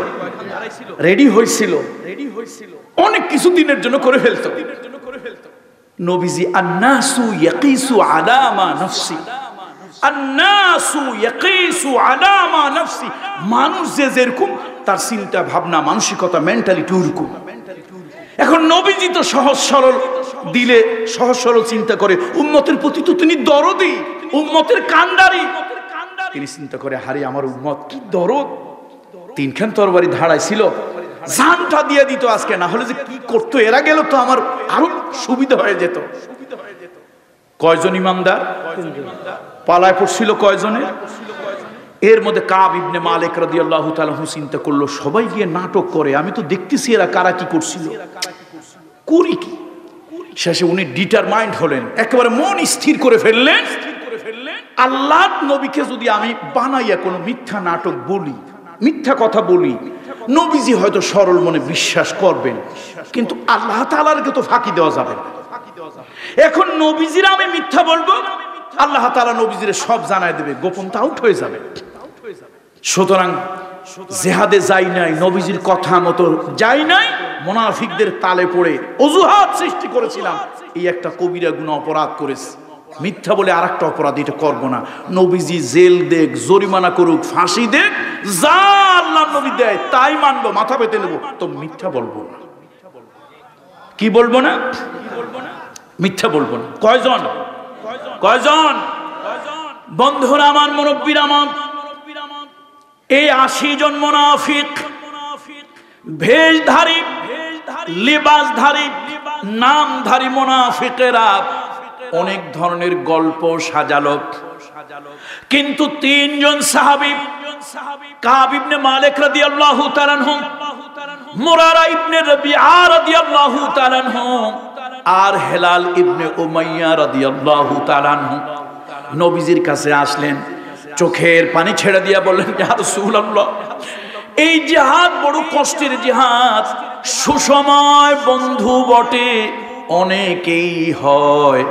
রেডি হয়েছিল, অনেক কিছু দিনের জন্য করে ফেলতো। নবীজি আন্নাসু ইয়াকিসু আলা মা নাফসি, আন্নাসু ইয়াকিসু আলা মা নাফসি, মানুষ যে যেরকম তার চিন্তা ভাবনা মানসিকতা মেন্টালিটি ওরকম। এখন নবীজি তো সহজ সরল দিলে সহজ সরল চিন্তা করে, উম্মতের প্রতি তো তিনি দরদি, উম্মতের কান্ডারি, তিনি চিন্তা করে, হারে আমার উম্মত কি দরদ, 3 খান তরবারি ধারাইছিল, জানটা দিয়ে দিত আজকে, না হলে যে কি করতো, এরা গেল তো আমার আরো সুবিধা হয়ে যেত। কয়জন ইমানদার পালায় পড়ছিল, কয়জনে এর মধ্যে কাব ইবনে মালিক রাদিয়াল্লাহু তাআলা চিন্তা করলো, সবাই গিয়ে নাটক করে, আমি তো দেখতেছি এরা কারা কি করছিল, করি কি। শেষে উনি ডিটারমাইন্ড হলেন, একেবারে মন স্থির করে ফেললেন, আল্লাহ নবীকে যদি আমি বানাইয়া কোনো মিথ্যা নাটক বলি, মিথ্যা কথা বলি, নবীজি হয়তো সরল মনে বিশ্বাস করবেন, কিন্তু আল্লাহ তাআলাকে তো ফাঁকি দেওয়া যাবে না। এখন নবীজিরা আমি মিথ্যা বলবো, আল্লাহ তাআলা নবীজিরে সব জানায় দেবে, গোপনতা আউট হয়ে যাবে। সুতরাং জিহাদে যাই নাই, নবীজির কথা মতো যাই নাই, মুনাফিকদের তালে পড়ে অজুহাত সৃষ্টি করেছিলাম, এই একটা কবিরা গুনাহ অপরাধ করেছি। মিথ্যা বলে আরেকটা অপরাধ, এটা করবো না। নবীজি জেল দেখ, জরিমানা করুক, ফাঁসি দেখ, যা আল্লাহ নবী দেয় তাই মানবো, মাথা পেতে নেবো, তো মিথ্যা বলবো না। কি বলবো না? মিথ্যা বলবো না। কয়জন কয়জন বন্ধুরা আমার, মুরব্বীরা আমার, এই 80 জন মুনাফিক, ভেষধারী, লিবাসধারী, নামধারী মুনাফিকেরা অনেক ধরনের গল্প সাজালো, কিন্তু 3 জন সাহাবী, কাব ইবনে মালিক রাদিয়াল্লাহু তাআলা আনহু, মুরারা ইবনে রাবিআ রাদিয়াল্লাহু তাআলা আনহু, আর হেলাল ইবনে উমাইয়া রাদিয়াল্লাহু তাআলা আনহু নবীজির কাছে আসলেন, চোখের পানি ছেড়ে দিয়া বললেন, ইয়া রাসূলুল্লাহ, এই জিহাদ বড় কষ্টের জিহাদ, সুসময় বন্ধু বটে অনেকেই হয়,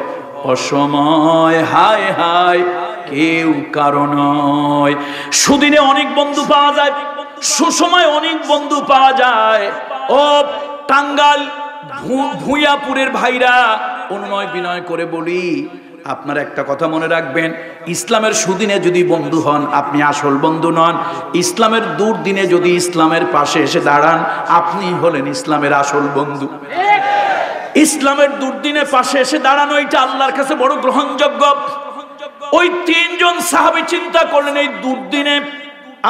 অসময় হায় হায় কেউ কারণ নয়। সুদিনে অনেক বন্ধু পাওয়া যায়, সুসময় অনেক বন্ধু পাওয়া যায়। ও টাঙ্গাইল ভুঁইয়াপুরের ভাইরা, অনুনয় বিনয় করে বলি, আপনার একটা কথা মনে রাখবেন, ইসলামের সুদিনে যদি বন্ধু হন আপনি আসল বন্ধু নন, ইসলামের দুর্দিনে যদি ইসলামের পাশে এসে দাঁড়ান আপনি হলেন ইসলামের আসল বন্ধু। ইসলামের দুর্দিনে পাশে এসে দাঁড়ানো এটা আল্লাহর কাছে বড় গ্রহণযোগ্য। ওই 3 জন সাহাবী চিন্তা করলেন, এই দুর্দিনে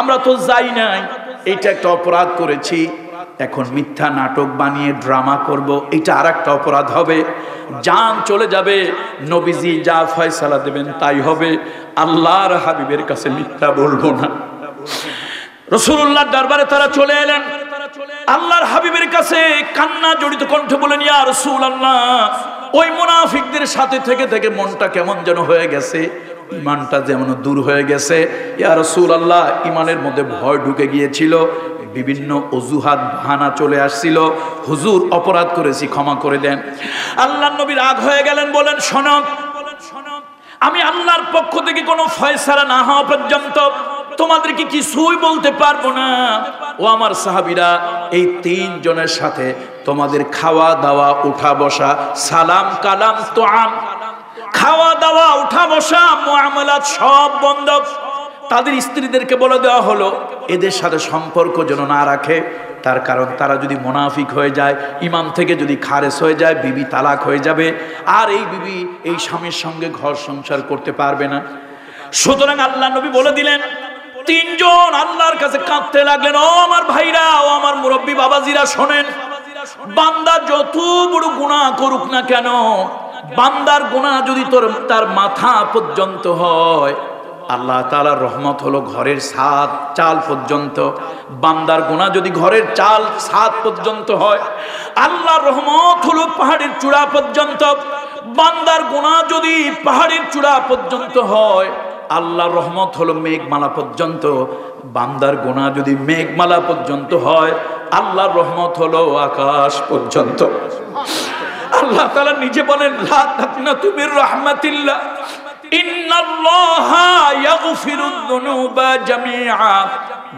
আমরা তো যাই নাই, এটা একটা অপরাধ করেছি, এখন মিথ্যা নাটক বানিয়ে ড্রামা করব, এটা আরেকটা অপরাধ হবে, জান চলে যাবে, নবীজি যা ফয়সালা দেবেন তাই হবে, আল্লাহর হাবিবের কাছে মিথ্যা বলবো না। রাসূলুল্লাহর দরবারে তারা চলে এলেন, আল্লাহর হাবিবের কাছে কান্না জড়িত কণ্ঠে বলেন, ইয়া রাসূলুল্লাহ, ওই মুনাফিকদের সাথে থেকে থেকে মনটা কেমন যেন হয়ে গেছে, ইমানটা যেমন দূর হয়ে গেছে। ইয়া রাসূলুল্লাহ, ইমানের মধ্যে ভয় ঢুকে গিয়েছিল, বিভিন্ন অজুহাত বাহানা চলে আসছিল, হুজুর অপরাধ করেছি, ক্ষমা করে দেন। আল্লাহর নবী রাগ হয়ে গেলেন, বলেন, শোনো, আমি আল্লাহর পক্ষ থেকে কোনো ফয়সালা না হওয়া পর্যন্ত তোমাদেরকে কিছুই বলতে পারবো না। ও আমার সাহাবীরা, এই 3 জনের সাথে তোমাদের খাওয়া দাওয়া, উঠা বসা, সালাম কালাম তোআম, খাওয়া দাওয়া, উঠা বসা, মুআমালাত সব বন্ধ। তাদের স্ত্রীদেরকে বলে দেওয়া হলো এদের সাথে সম্পর্ক যেন না রাখে, তার কারণ তারা যদি মুনাফিক হয়ে যায়, ইমান থেকে যদি খারেজ হয়ে যায়, বিবি তালাক হয়ে যাবে, আর এই বিবি এই স্বামীর সঙ্গে ঘর সংসার করতে পারবে না। সুতরাং আল্লাহ নবী বলে দিলেন, 3 জন আল্লাহর কাছে কাঁদতে লাগলেন, ও আমার ভাইরা, ও আমার মুরব্বী বাবাজিরা, শোনেন, বান্দা যত বড় গুনাহ করুক না কেন, বান্দার গুনাহ যদি তার মাথা পর্যন্ত হয়, আল্লাহ তাআলার রহমত হলো ঘরের ছাদ চাল পর্যন্ত। বান্দার গুনাহ যদি ঘরের চাল ছাদ পর্যন্ত হয়, আল্লাহর রহমত হলো পাহাড়ের চূড়া পর্যন্ত। বান্দার গুনাহ যদি পাহাড়ের চূড়া পর্যন্ত হয়, আল্লাহর রহমত হলো মেঘমালা পর্যন্ত। বান্দার গুনাহ যদি মেঘমালা পর্যন্ত হয়, আল্লাহর রহমত হলো আকাশ পর্যন্ত। আল্লাহ তাআলা নিজে বলেন, লা তাকনাতু মির রাহমাতিল্লাহ, ইন্নাল্লাহা ইয়াগফিরুদ যুনুবা জামিআ।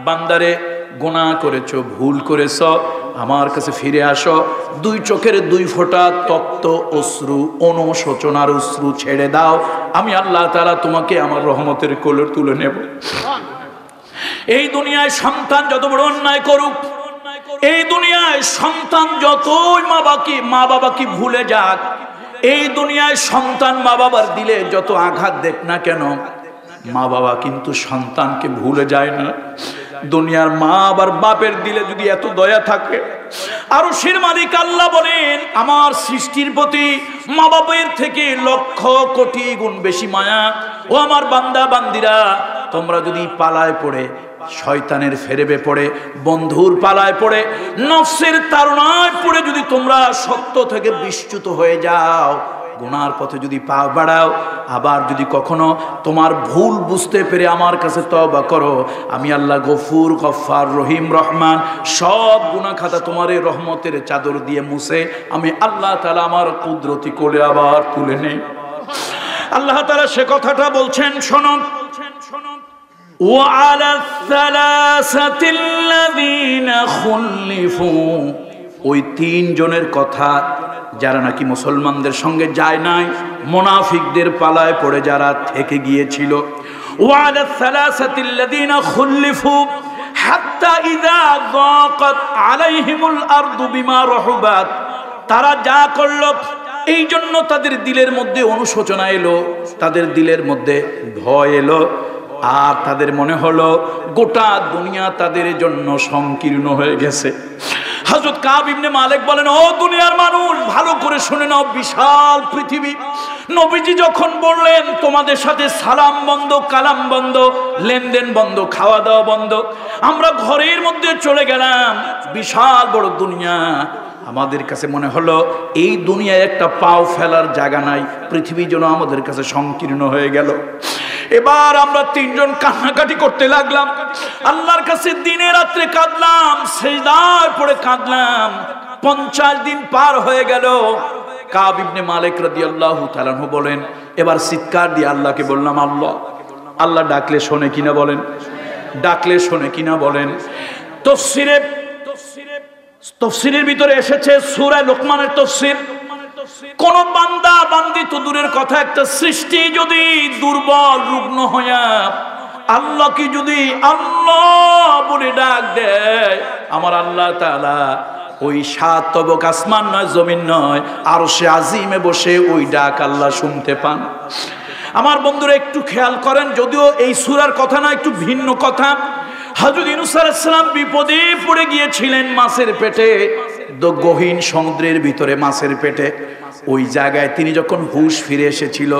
বান্দারে, গুনাহ করেছো, ভুল করেছো, আমার কাছে ফিরে আসো, 2 চোখের 2 ফোঁটা তপ্ত অশ্রু, অনুশোচনার অশ্রু ছেড়ে দাও, আমি আল্লাহ তাআলা তোমাকে আমার রহমতের কোলে তুলে নেব। এই দুনিয়ায় সন্তান যত বড় অন্যায় করুক, এই দুনিয়ায় সন্তান যতই মা বাবাকে ভুলে যাক, এই দুনিয়ায় সন্তান মা বাবার দিলে যত আঘাত দেখ না কেন, মা বাবা কিন্তু সন্তানকে ভুলে যায় না। দুনিয়ার মা আবার বাপের দিলে যদি এত দয়া থাকে, আরশের মালিক আল্লাহ বলেন, আমার সৃষ্টির প্রতি মা বাবার থেকে লক্ষ কোটি গুণ বেশি মায়া। ও আমার বান্দা বান্দিরা, তোমরা যদি পালায় পড়ে, শয়তানের ফেরেবে পড়ে, বন্ধুর পালায় পড়ে, নফসের তাড়নায় পড়ে যদি তোমরা সত্য থেকে বিচ্যুত হয়ে যাও, গুনার পথে যদি পা বাড়াও, আবার যদি কখনো তোমার ভুল বুঝতে পেরে আমার কাছে তওবা করো, আমি আল্লাহ গফুর, গফফার, রহিম, রহমান, সব গুনাহ খাতা তোমার এই রহমতের চাদর দিয়ে মুছে আমি আল্লাহ তাআলা আমার কুদরতি কোলে আবার তুলে নেই। আল্লাহ তাআলা সে কথাটা বলছেন, শোনো, وعلى الثلاثة الذين خلفوا, ওই তিন জনের কথা যারা নাকি মুসলমানদের সঙ্গে যায় নাই, মুনাফিকদের পালায় পড়ে যারা থেকে গিয়েছিল। وعلى الثلاثة الذين خلفوا حتى إذا ضاقت عليهم الأرض بما رحبت, তারা যা করলো এই জন্য তাদের দিলের মধ্যে অনুশোচনা এলো, তাদের দিলের মধ্যে ভয় এলো, আর তাদের মনে হলো গোটা দুনিয়া তাদের জন্য সংকীর্ণ হয়ে গেছে। হযরত কাব ইবনে মালিক বলেন, ও দুনিয়ার মানুষ, ভালো করে শুনে নাও, বিশাল পৃথিবী। নবীজি যখন বললেন তোমাদের সাথে সালাম বন্ধ, কালাম বন্ধ, লেনদেন বন্ধ, খাওয়া দাওয়া বন্ধ, আমরা ঘরের মধ্যে চলে গেলাম, বিশাল বড় দুনিয়া। আমাদের কাছে মনে হলো এই দুনিয়ায় একটা পাও ফেলার জায়গা নাই, পৃথিবী যেন আমাদের কাছে সংকীর্ণ হয়ে গেল। এবার আমরা তিনজন কান্নাকাটি করতে লাগলাম, আল্লাহর কাছে দিনে রাত্রে কাঁদলাম, সিজদায় পড়ে কাঁদলাম। 50 দিন পার হয়ে গেল। কাব ইবনে মালিক রাদিয়াল্লাহু তাআলা আনহু বলেন, এবার চিৎকার দিয়ে আল্লাহকে বললাম, আল্লাহ। আল্লাহ ডাকলে শোনে কিনা বলেন, ডাকলে শোনে কিনা বলেন। তফসিরের ভিতরে এসেছে সূরা লোকমানের তফসির, কোন বান্দা বান্দি তো দূরের কথা, একটা সৃষ্টি যদি দুর্বল রুগ্ন হইয়া আল্লাহকে যদি আল্লাহ বলে ডাক দেয়, আমার আল্লাহ তাআলা ওই 7 তবক আসমান নয়, জমিন নয়, আরশে আজিমে বসে ওই ডাক আল্লাহ শুনতে পান। আমার বন্ধুরা একটু খেয়াল করেন, যদিও এই সূরার কথা না, একটু ভিন্ন কথা। হযরত ইউনূস আলাইহিস সালাম বিপদে পড়ে গিয়েছিলেন মাছের পেটে, গহীন সমুদ্রের ভিতরে মাছের পেটে। ওই জায়গায় তিনি যখন হুঁশ ফিরে এসেছিল,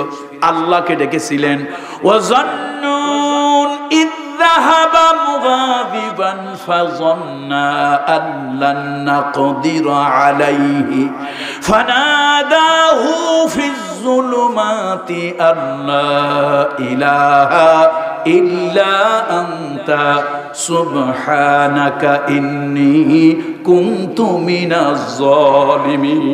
আল্লাহকে ডেকেছিলেন, ওয়াজান্নুন ইযহাবা মুগাদিবান ফাযান্না আল্লান নাকদির আলাইহি ফানাদাহু ফিজ যুলুমাতি আল্লা ইলাহা ইল্লা আনতা সুবহানাকা ইন্নী কুনতু মিনাজ জালিমিন।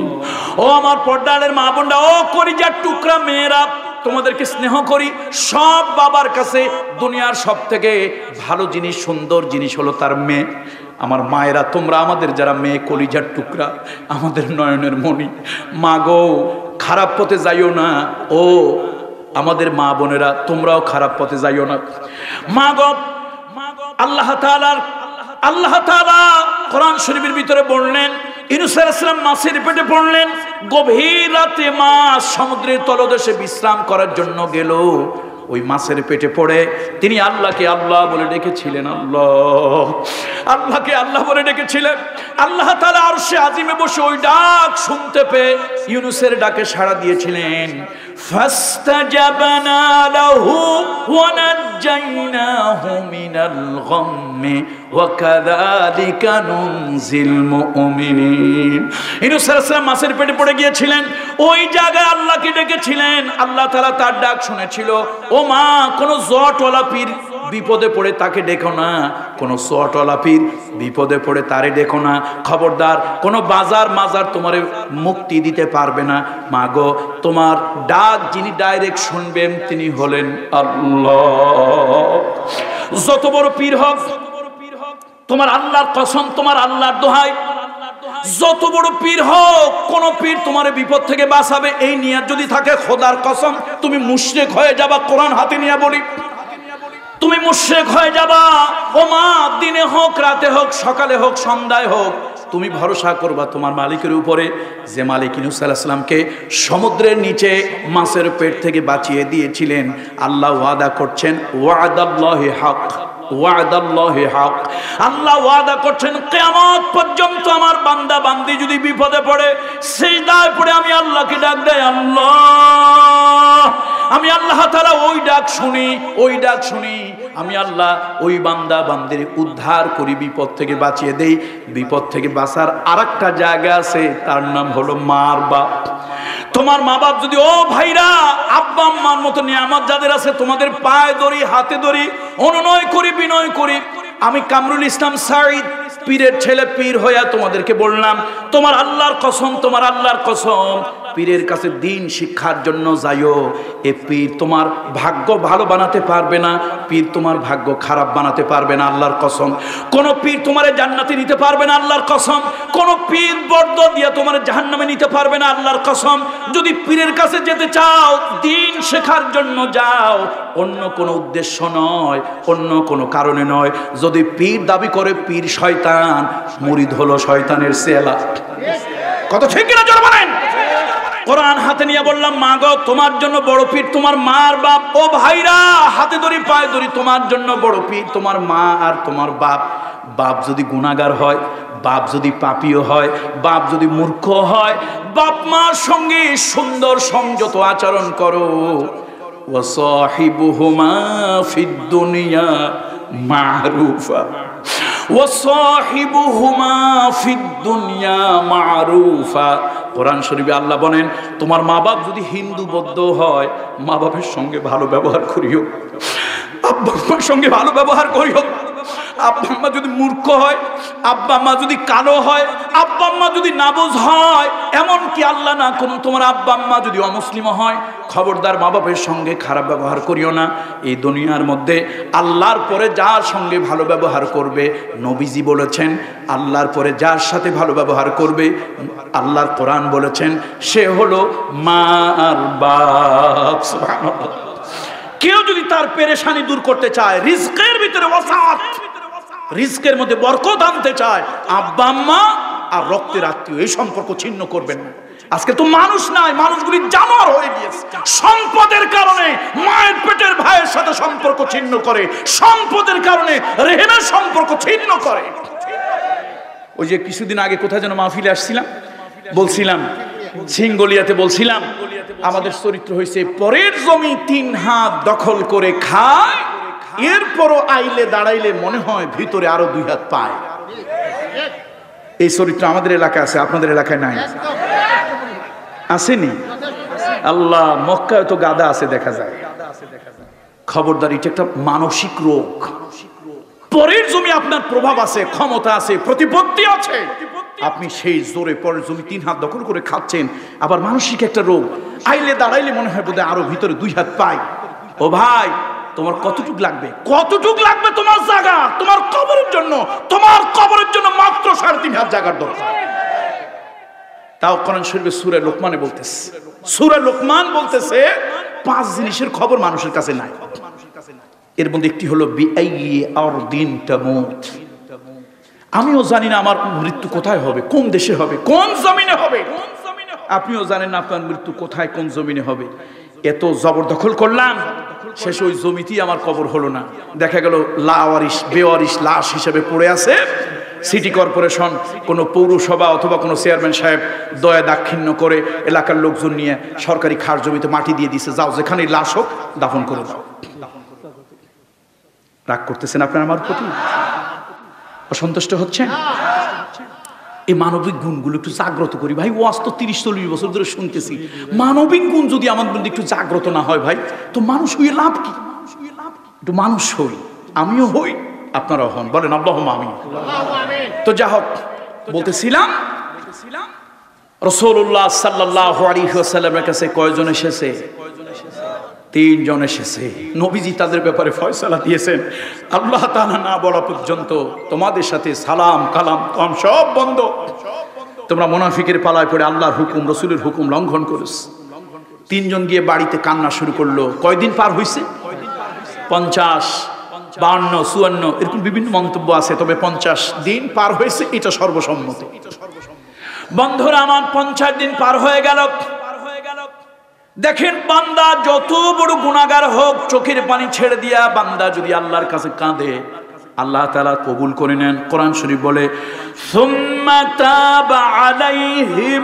ও আমার পর্দারের মা বোনরা, ও কলিজার টুকরা মেয়েরা, তোমাদেরকে স্নেহ করি। সব বাবার কাছে দুনিয়ার সব থেকে ভালো জিনিস, সুন্দর জিনিস হলো তার মেয়ে। আমার মায়েরা, তোমরা আমাদের যারা মেয়ে, কলিজার টুকরা, আমাদের নয়নের মণি, মা গো, খারাপ পথে যাইও না। ও আমাদের মা বোনেরা, তোমরাও খারাপ পথে যাইও না। মা গো, আল্লাহ তাআলা কোরআন শরীফের ভিতরে বললেন, ইউনূস আলাইহিস সালাম মাছের পেটে পড়লেন, গভীর রাতে মাছ সমুদ্রের তলদেশে বিশ্রাম করার জন্য গেল। ওই মাছের পেটে পড়ে তিনি আল্লাহকে আল্লাহ বলে ডেকেছিলেন, আল্লাহকে আল্লাহ বলে ডেকেছিলেন। আল্লাহ তাআলা আরশে আজিমে বসে ওই ডাক শুনতে পেয়ে ইউনূসের ডাকে সাড়া দিয়েছিলেন। ফাস্তাজাবনা লাহু ওয়া নাজ্জাইনাহু মিনাল গাম্মি ওয়া কাযালিকা নুনজিল মুমিনিন। ইউনূস আলাইহিস সালাম মাছের পেটে পড়ে গিয়েছিলেন, ওই জায়গায় আল্লাহকে ডেকেছিলেন। আল্লাহ তাআলা তার ডাক শুনেছিল। ও মা, কোন জটওয়ালা পীর বিপদে পড়ে তাকে ডেকো না, কোন সোয়াটওয়ালা পীর বিপদে পড়ে তারে ডেকো না। খবরদার, কোন বাজার মাজার তোমার মুক্তি দিতে পারবে না। মা গো, তোমার ডাক যিনি ডাইরেক্ট শুনবেন তিনি হলেন আল্লাহ। যত বড় পীর হোক, তোমার আল্লাহর কসম, তোমার আল্লাহর দোহাই, যত বড় পীর হোক, কোন পীর তোমার বিপদ থেকে বাঁচাবে এই নিয়ত যদি থাকে, খোদার কসম তুমি মুশরিক হয়ে যাবা। কোরআন হাতে নিয়ে বলি, তুমি মুশরিক হয়ে যাবা। ও মা, দিনে হোক, রাতে হোক, সকালে হোক, সন্ধ্যায় হোক, তুমি ভরসা করবা তোমার মালিকের উপরে, যে মালিক ইউনূস আলাইহিস সালামকে সমুদ্রের নিচে মাছের পেট থেকে বাঁচিয়ে দিয়েছিলেন। আল্লাহ ওয়াদা করছেন, ওয়াদাল্লাহি হক, ওয়াদাল্লাহি হক। আল্লাহ ওয়াদা করছেন, কিয়ামত পর্যন্ত আমার বান্দা বান্দি যদি বিপদে পড়ে, সিজদায় পড়ে আমি আল্লাহকে ডাক দেয়, আল্লাহ, আমি আল্লাহ তাআলা ওই ডাক শুনি, ওই ডাক শুনি। আমি আল্লাহ ওই বান্দা বান্দির উদ্ধার করি, বিপদ থেকে বাঁচিয়ে দেই। বিপদ থেকে বাঁচার আরেকটা জায়গা আছে, তার নাম হলো মার বাপ। তোমার মা বাপ যদি, ও ভাইরা, আব্বা আম্মার মতো নিয়ামত যাদের আছে, তোমাদের পায়ে ধরি, হাতে ধরি, অনুনয় করি, বিনয় করি। আমি কামরুল ইসলাম সাঈদ, পীরের ছেলে, পীর হইয়া তোমাদেরকে বললাম, তোমার আল্লাহর কসম, তোমার আল্লাহর কসম, পীরের কাছে দিন শিক্ষার জন্য যাইও। এ পীর তোমার ভাগ্য ভালো বানাতে পারবে না, পীর তোমার ভাগ্য খারাপ বানাতে পারবে না, আল্লাহর কসম। কোন পীর তোমারে জান্নাতে নিতে পারবে না, আল্লাহর কসম। কোন পীর বর্দ দিয়ে তোমার জাহান্নামে নিতে পারবে না, আল্লাহর কসম। যদি পীরের কাছে যেতে চাও, দিন শেখার জন্য যাও, অন্য কোনো উদ্দেশ্য নয়, অন্য কোনো কারণে নয়। যদি পীর দাবি করে পীর শয়তান, মুরিদ হলো শয়তানের চেলা। কত ঠিক কিনা জোরে বলেন। কোরআন হাতে নিয়ে বললাম, মা গো, তোমার জন্য বড় পীর তোমার মার বাপ। ও ভাইরা, হাতে ধরি, পায়ে ধরি, তোমার জন্য বড় পীর তোমার মা আর তোমার বাপ। বাপ যদি গুনাহগার হয়, বাপ যদি পাপীও হয়, বাপ যদি মূর্খ হয়, বাপ মার সঙ্গে সুন্দর সংযত আচরণ করো। ওয়াসাহিবুহুমা ফিদ দুনিয়া মারুফা, ওয়াসাহিবুহুমা ফিদ দুনিয়া মারুফা। কোরআন শরীফে আল্লাহ বলেন, তোমার মা বাপ যদি হিন্দু বৌদ্ধ হয়, মা বাপের সঙ্গে ভালো ব্যবহার করিও, আব্বা আম্মার সঙ্গে ভালো ব্যবহার করিও। আব্বা আম্মা যদি মূর্খ হয়, আব্বা আম্মা যদি কালো হয়, আব্বা আম্মা যদি নাবোজ হয়, এমন কি আল্লাহ না কোন, তোমার আব্বা আম্মা যদি অমুসলিম হয়, খবরদার মা বাপের সঙ্গে খারাপ ব্যবহার করিও না। এই দুনিয়ার মধ্যে আল্লাহর পরে যার সঙ্গে ভালো ব্যবহার করবে, নবীজি বলেছেন, আল্লাহর পরে যার সাথে ভালো ব্যবহার করবে, আল্লাহর কোরআন বলেছেন, সে হলো মা আর বাপ। সুবহানাল্লাহ। কেউ যদি তার পেরেশানি দূর করতে চায়, রিজকের ভিতরে ওয়াসাত, রিজকের মধ্যে বরকত আনতে চায়, আব্বা আম্মা আর রক্তের আত্মীয় এই সম্পর্ক ছিন্ন করবেন না। আজকে তো মানুষ নাই, মানুষগুলি জানোয়ার হয়ে গিয়েছে। সম্পদের কারণে মায়ের পেটের ভাইয়ের সাথে সম্পর্ক ছিন্ন করে, সম্পদের কারণে রেহেমের সম্পর্ক ছিন্ন করে। ওই যে কিছুদিন আগে কোথায় যেন মাহফিলে আসছিলাম, বলছিলাম সিংগলিয়াতে, বলছিলাম আমাদের চরিত্র হয়েছে পরের জমি 3 হাত দখল করে খায়, এরপরও আইলে দাঁড়াইলে মনে হয় ভিতরে আরো 2 হাত পায়। এই চরিত্র আমাদের এলাকায় আছে, আপনাদের এলাকায় নাই? আসেনি? আল্লাহ, মক্কায় তো গাদা আছে দেখা যায়। খবরদার, এটা একটা মানসিক রোগ। পরের জমি আপনার প্রভাব আছে, ক্ষমতা আছে, প্রতিপত্তি আছে, আপনি সেই জোরে পরের জমি 3 হাত দখল করে খাচ্ছেন। আবার মানসিক একটা রোগ, আইলে দাঁড়াইলে মনে হয় বোধহয় আরো ভিতরে 2 হাত পাই। ও ভাই, তোমার কতটুক লাগবে? কতটুক লাগবে তোমার জায়গা? তোমার কবরের জন্য, তোমার কবরের জন্য মাত্র 3.5 হাত জায়গার দরকার। তাও কোরআন শরীফে সূরা লোকমানে বলতেছে, সূরা লোকমান বলতেছে 5 জিনিসের খবর মানুষের কাছে নাই। এর মধ্যে একটি হলো বিআইয়ি আরদিন তামুত। আমিও জানি না আমার মৃত্যু কোথায় হবে, কোন দেশে হবে, কোন জমিনে হবে। আপনিও জানেন না আপনার মৃত্যু কোথায়, কোন জমিনে হবে। এত জবরদখল করলাম, শেষ ওই জমিতেই আমার কবর হলো না। দেখা গেল লাওয়ারিশ, বেওয়ারিশ লাশ হিসেবে পড়ে আছে। সিটি কর্পোরেশন, কোনো পৌরসভা অথবা কোনো চেয়ারম্যান সাহেব দয়া দাক্ষিণ্য করে এলাকার লোকজন নিয়ে সরকারি খাস জমিতে মাটি দিয়ে দিছে, যাও যেখানে লাশ হোক দাফন করে দাও। রাগ করতেছেন আপনার আমার প্রতি? অসন্তুষ্ট হচ্ছেন? এই মানবিক গুণগুলো একটু জাগ্রত করি ভাই। ওয়াজ তো 30-40 বছর ধরে শুনতেছি। মানবিক গুণ যদি আমাদের মধ্যে একটু জাগ্রত না হয় ভাই, তো মানুষ হয়ে লাভ কি? একটু মানুষ হই, আমিও হই, আপনারাও হন, বলেন আল্লাহুম্মা আমিন। তো যা হোক, বলতেছিলাম রাসূলুল্লাহ সাল্লাল্লাহু আলাইহি ওয়াসাল্লামের কাছে কয়জন এসেছে? 3 জন এসেছে। নবীজি তাদের ব্যাপারে ফয়সালা দিয়েছেন, আল্লাহ তাআলা না বলা পর্যন্ত তোমাদের সাথে সালাম কালাম তম সব বন্ধ। তোমরা মুনাফিকের পালায় পড়ে আল্লাহর হুকুম, রাসূলের হুকুম লঙ্ঘন করেছ। 3 জন গিয়ে বাড়িতে কান্না শুরু করলো। কয়দিন পার হইছে? 50, 52, 54 এরকম বিভিন্ন মন্তব্য আছে, তবে 50 দিন পার হয়েছে, এটা সর্বসম্মত। বন্ধুরা আমার, 50 দিন পার হয়ে গেল। দেখেন, বান্দা যত বড় গুনাহগার হোক, চোখের পানি ছেড়ে দিয়া বান্দা যদি আল্লাহর কাছে কাঁদে, আল্লাহ তাআলা কবুল করে নেন। কোরআন শরীফ বলে, সুম্মা তাবা আলাইহিম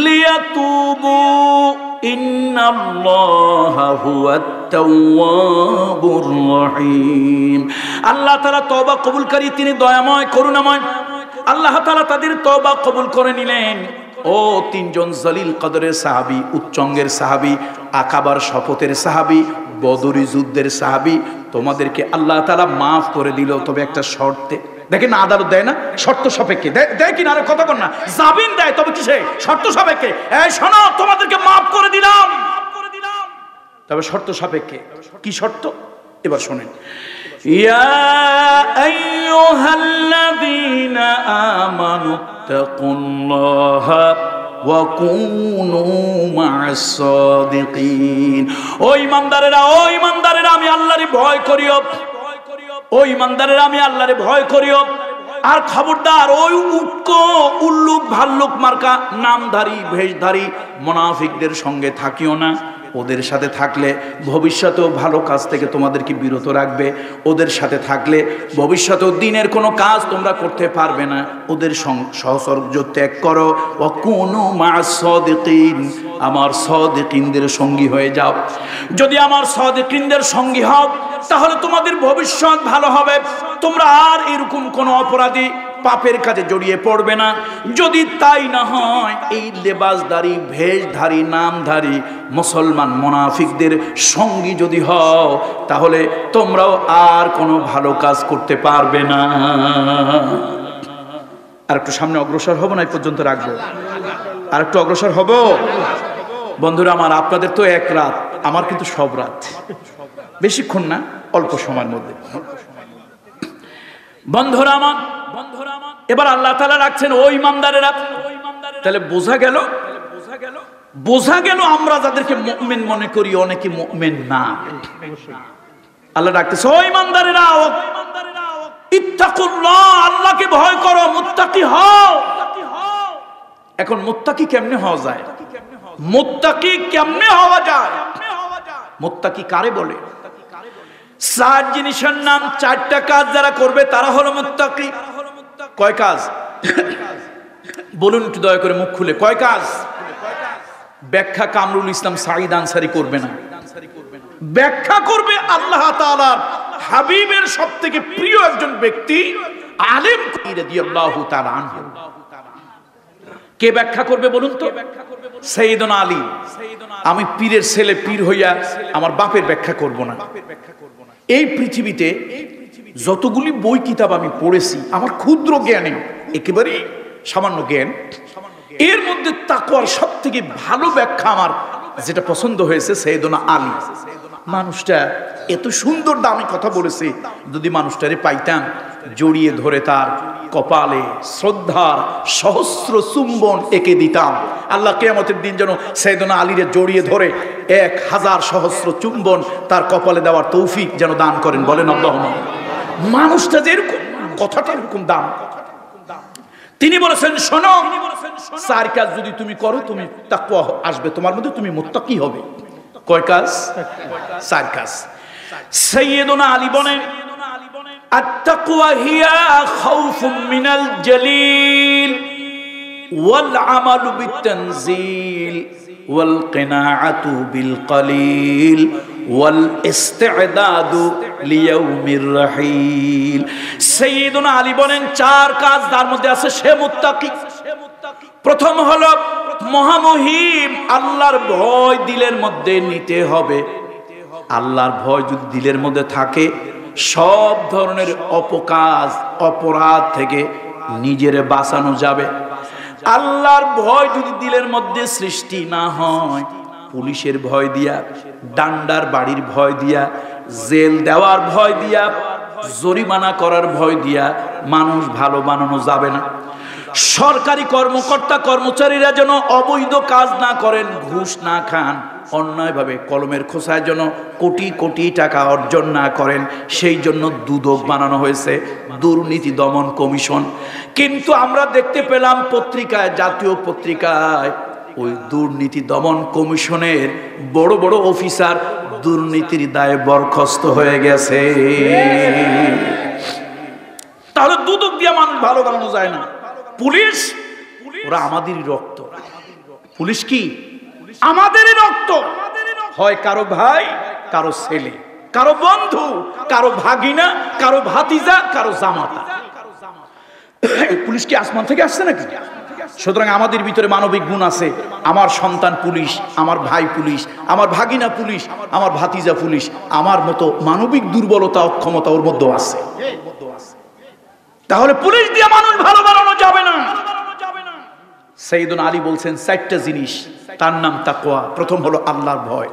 লিয়াতুবু ইন্নাল্লাহা হুয়াত তাওয়াবুর রহিম। আল্লাহ তাআলা তওবা কবুলকারী, তিনি দয়াময় করুণাময়। আল্লাহ তাআলা তাদের তওবা কবুল করে নিলেন। ও তিনজন জলিল কদরের সাহাবী, উচ্চঙ্গের সাহাবী, আকাবার শপথের সাহাবী, বদরি যুদ্ধের সাহাবী, তোমাদেরকে আল্লাহ তাআলা মাফ করে দিল, তবে একটা শর্তে। দেখেন আদালত দেয় না শর্ত সাপেক্ষে, দেয় কিনা? আরে কথা কর না, জামিন দেয়, তবে কিসে? শর্ত সাপেক্ষে। এই শোনো, তোমাদেরকে মাফ করে দিলাম, তবে শর্ত সাপেক্ষে। কি শর্ত? এবার শোনেন। ইয়া আইয়ুহাল্লাযীনা আমানু তাকুল্লাহা ওয়া কুনু মা'আস সাদিকিন। ও ঈমানদারেরা, ও ঈমানদারেরা, আমি আল্লাহরে ভয় করিও। ও ঈমানদারেরা, আমি আল্লাহরে ভয় করিও। আর খবরদার ওই উটকো উল্লুক ভাল্লুক মার্কা নামধারী ভেষধারী মুনাফিকদের সঙ্গে থাকিও না। ওদের সাথে থাকলে ভবিষ্যতেও ভালো কাজ থেকে তোমাদেরকে বিরত রাখবে। ওদের সাথে থাকলে ভবিষ্যতেও দিনের কোনো কাজ তোমরা করতে পারবে না। ওদের সহচর্য ত্যাগ করো। ওয়া কুনু মা'আস সাদিকিন, আমার সাদিকিনদের সঙ্গী হয়ে যাও। যদি আমার সাদিকিনদের সঙ্গী হও, তাহলে তোমাদের ভবিষ্যৎ ভালো হবে। তোমরা আর এরকম কোনো অপরাধী পাপের কাজে জড়িয়ে পড়বে না। যদি তাই না হয়, এই লেবাসধারী ভেষধারী নামধারী মুসলমান মুনাফিকদের সঙ্গী যদি হও, তাহলে তোমরাও আর কোনো ভালো কাজ করতে পারবে না। আর একটু সামনে অগ্রসর হব না? এই পর্যন্ত রাখবো? আর একটু অগ্রসর হব? বন্ধুরা আমার, আপনাদের তো এক রাত, আমার কিন্তু সব রাত। বেশিক্ষণ না, অল্প সময়ের মধ্যে। বন্ধুরা আমার, এবার আল্লাহ তাআলা রাখছেন ওই ইমানদারেরা। তাহলে বোঝা গেল আমরা যাদেরকে মুমিন মনে করি, অনেকে মুমিন না। আল্লাহ ডাকতেছে ওই ইমানদারেরা, ইত্তাকুল্লাহ, আল্লাহকে ভয় করো, মুত্তাকি হও। এখন মুত্তাকি কেমনে হওয়া যায়? মুত্তাকি কেমনে হওয়া যায়? মুত্তাকি কারে বলে? চার জিনিসের নাম, চারটা কাজ যারা করবে তারা হলো মুত্তাকি। কয় কাজ বলুন একটু দয়া করে, মুখ খুলে। কয় কাজ? ব্যাখ্যা কামরুল ইসলাম সাঈদ আনসারী করবে না, ব্যাখ্যা করবে আল্লাহ তাআলার হাবিবের সবথেকে প্রিয় একজন ব্যক্তি আলেম রাদিয়াল্লাহু তাআলা আনহু। কে ব্যাখ্যা করবে বলুন তো? সাইয়েদনা আলী। আমি পীরের ছেলে, পীর হইয়া আমার বাপের ব্যাখ্যা করব না। এই পৃথিবীতে যতগুলি বই কিতাব আমি পড়েছি, আমার ক্ষুদ্র জ্ঞানে, একেবারে সামান্য জ্ঞান, এর মধ্যে তাকওয়ার সবথেকে ভালো ব্যাখ্যা আমার যেটা পছন্দ হয়েছে, সাইয়েদনা আলী। মানুষটা এত সুন্দর দামি কথা বলেছে, যদি মানুষটারে পাইতাম, জড়িয়ে ধরে তার কপালে শ্রদ্ধার সহস্র চুম্বন এঁকে দিতাম। আল্লাহ কিয়ামতের দিন যেন সাইয়েদনা আলীরে জড়িয়ে ধরে 1000 সহস্র চুম্বন তার কপালে দেওয়ার তৌফিক যেন দান করেন। বলেন আল্লাহুম্মা। মানুষটা যে এরকম, কথাটা এরকম দাম। তিনি বলেছেন, শোনো, চার কাজ যদি তুমি করো, তুমি তাকওয়া আসবে তোমার মধ্যে, তুমি মুত্তাকি হবে। কয় কাজ? চার কাজ। সাইয়েদনা আলী বলেন, আত-তাকওয়া হিয়া খাউফুম মিনাল জালিল ওয়াল আমালু বিত-তানজিল ওয়াল কিনাআতু বিল কলিল ওয়াল ইস্তি'দাদু লিয়াউমির রাহিল। সাইয়েদনা আলী বলেন, চার কাজ তার মধ্যে আছে, সে মুত্তাকি। প্রথম হলো মহামহিম আল্লাহর ভয় দিলের মধ্যে নিতে হবে। আল্লাহর ভয় যদি দিলের মধ্যে থাকে, সব ধরনের অপকাজ অপরাধ থেকে নিজের বাঁচানো যাবে। আল্লাহর ভয় যদি দিলের মধ্যে সৃষ্টি না হয়, পুলিশের ভয় দিয়া, ডান্ডার বাড়ির ভয় দিয়া, জেল দেওয়ার ভয় দিয়া, জরিমানা করার ভয় দিয়া মানুষ ভালো বানানো যাবে না। সরকারি কর্মকর্তা কর্মচারীরা যেন অবৈধ কাজ না করেন, ঘুষ না খান, অন্যায়ভাবে কলমের খোসায় যেন কোটি কোটি টাকা অর্জন না করেন, সেই জন্য দুদক বানানো হয়েছে, দুর্নীতি দমন কমিশন। কিন্তু আমরা দেখতে পেলাম পত্রিকায়, জাতীয় পত্রিকায়, ওই দুর্নীতি দমন কমিশনের বড় বড় অফিসার দুর্নীতির দায়ে বরখাস্ত হয়ে গেছে। তাহলে দুদক দিয়ে মানুষ ভালো বানানো যায় না। পুলিশ, ওরা আমাদেরই রক্ত। পুলিশ কি? আমাদেরই রক্ত, হয় কারো ভাই, কারো ছেলে, কারো বন্ধু, কারো ভাগিনা, কারো ভাতিজা, কারো জামাতা। পুলিশ কি আসমান থেকে আসছে নাকি? সুতরাং আমাদের ভিতরে মানবিক গুণ আছে। আমার সন্তান পুলিশ, আমার ভাই পুলিশ, আমার ভাগিনা পুলিশ, আমার ভাতিজা পুলিশ, আমার মতো মানবিক দুর্বলতা অক্ষমতা ওর মধ্যে আছে। তাহলে পুলিশ দিয়ে মানুষ ভালো বানানো যাবে না। সাইয়েদুনা আলী বলছেন 4টা জিনিস, তার নাম তাকওয়া। প্রথম হলো আল্লাহর ভয়।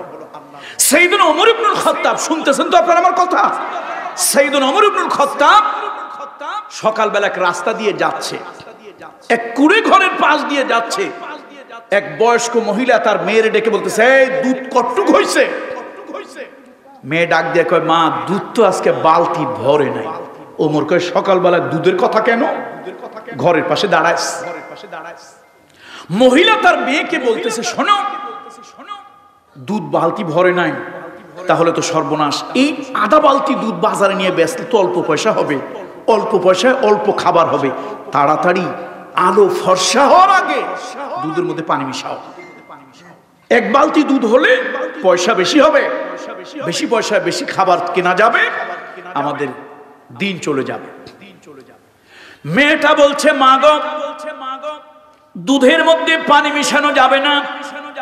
সাইয়েদুনা ওমর ইবনুল খাত্তাব, শুনতেছেন তো আপনারা আমার কথা? সাইয়েদুনা ওমর ইবনুল খাত্তাব সকালবেলা এক রাস্তা দিয়ে যাচ্ছে, এক কুড়ে ঘরের পাশ দিয়ে যাচ্ছে। এক বয়স্ক মহিলা তার মেয়ের ডেকে বলতেছে, এই দুধ কটটুক হইছে? মেয়ে ডাক দিয়ে কয়, মা দুধ তো আজকে বালতি ভরে নাই। ওমর কয়, সকালবেলা দুধের কথা কেন? ঘরের পাশে দাঁড়ায়। মহিলা তার মেয়েকে বলতেছে, শোনো, দুধ বালতি ভরে নাই, তাহলে তো সর্বনাশ। এই আধা বালতি দুধ বাজারে নিয়ে বেচলে তো অল্প পয়সা হবে, অল্প পয়সায় অল্প খাবার হবে। তাড়াতাড়ি আলো ফর্সা হওয়ার আগে দুধের মধ্যে পানি মিশাও। এক বালতি দুধ হলে পয়সা বেশি হবে, বেশি পয়সায় বেশি খাবার কেনা যাবে, আমাদের দিন চলে যাবে। মেয়েটা বলছে, মা গো, দুধের মধ্যে পানি মিশানো যাবে না,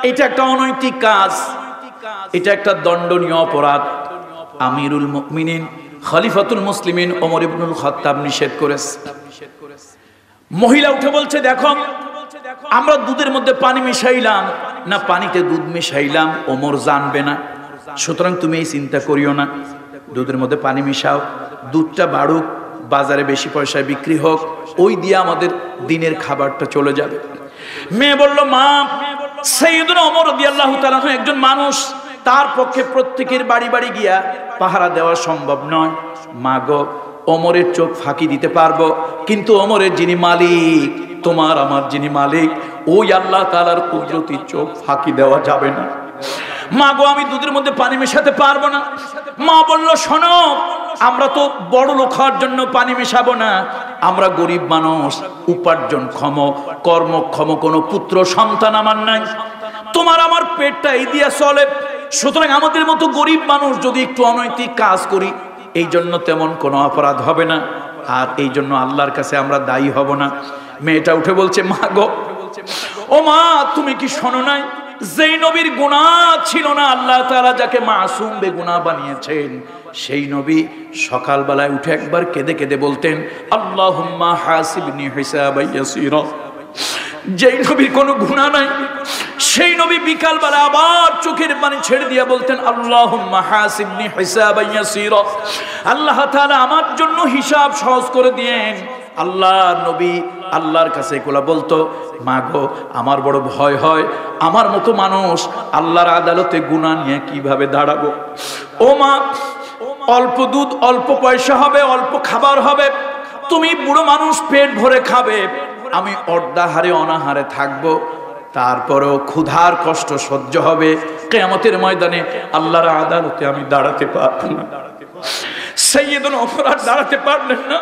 এটা একটা অনৈতিক কাজ, এটা একটা দণ্ডনীয় অপরাধ। আমিরুল মুমিনিন খলিফাতুল মুসলিমিন ওমর ইবনুল খাত্তাব নিষেধ করেছে। মহিলা উঠে বলছে, দেখো, আমরা দুধের মধ্যে পানি মিশাইলাম না পানিতে দুধ মিশাইলাম ওমর জানবে না, সুতরাং তুমি এই চিন্তা করিও না। দুধের মধ্যে পানি মিশাও, দুধটা বাড়ুক, বাজারে বেশি পয়সায় বিক্রি হোক, ওই দিয়ে আমাদের দিনের খাবারটা চলে যাবে। মেয়ে বলল, মা, সাইয়েদুনা ওমর রাদিয়াল্লাহু তাআলা একজন মানুষ, তার পক্ষে প্রত্যেকের বাড়ি বাড়ি গিয়া পাহারা দেওয়া সম্ভব নয়। মা গো, ওমরের চোখ ফাঁকি দিতে পারবো, কিন্তু ওমরের যিনি মালিক, তোমার আমার যিনি মালিক, ওই আল্লাহ তাআলার কুদরতি চোখ ফাঁকি দেওয়া যাবে না। মা গো, আমি দুধের মধ্যে পানি মেশাতে পারবো না। মা বলল, শোনো, আমরা তো বড় লোক হওয়ার জন্য পানি মেশাবো না, আমরা গরিব মানুষ, উপার্জনক্ষম কর্মক্ষম কোনো পুত্র সন্তান আমার নাই, তোমার আমার পেটটা এই দিয়া চলে, সুতরাং আমাদের মতো গরিব মানুষ যদি একটু অনৈতিক কাজ করি, এই জন্য তেমন কোনো অপরাধ হবে না, আর এই জন্য আল্লাহর কাছে আমরা দায়ী হব না। মেয়েটা উঠে বলছে, মা গো, ও মা, তুমি কি শোনো নাই, যেই নবীর গুনাহ ছিল না, আল্লাহ তাআলা যাকে মাসুম বেগুনাহ বানিয়েছেন, সেই নবী সকালবেলায় উঠে একবার কেঁদে কেঁদে বলতেন, আল্লাহুম্মা হাসিবনি হিসাবান ইয়াসীরা। যেই নবীর কোনো গুনাহ নাই, সেই নবী বিকালবেলা আবার চোখের পানি ছেড়ে দিয়ে বলতেন, আল্লাহুম্মা হাসিবনি হিসাবান ইয়াসীরা। আল্লাহ তাআলা আমার জন্য হিসাব সহজ করে দিয়েন। আল্লাহর নবী আল্লাহর কাছে এগুলা বলতো, মা গো, আমার বড় ভয় হয়, আমার মতো মানুষ আল্লাহর আদালতে গুনাহ নিয়ে কিভাবে দাঁড়াবো। ও মা, অল্প দুধ, অল্প পয়সা হবে, অল্প খাবার হবে, তুমি বুড়ো মানুষ পেট ভরে খাবে, আমি অর্ধাহারে অনাহারে থাকবো, তারপরেও ক্ষুধার কষ্ট সহ্য হবে, কিয়ামতের ময়দানে আল্লাহর আদালতে আমি দাঁড়াতে পারবো না। সাইয়েদুনা ওমর আর দাঁড়াতে পারলেন না।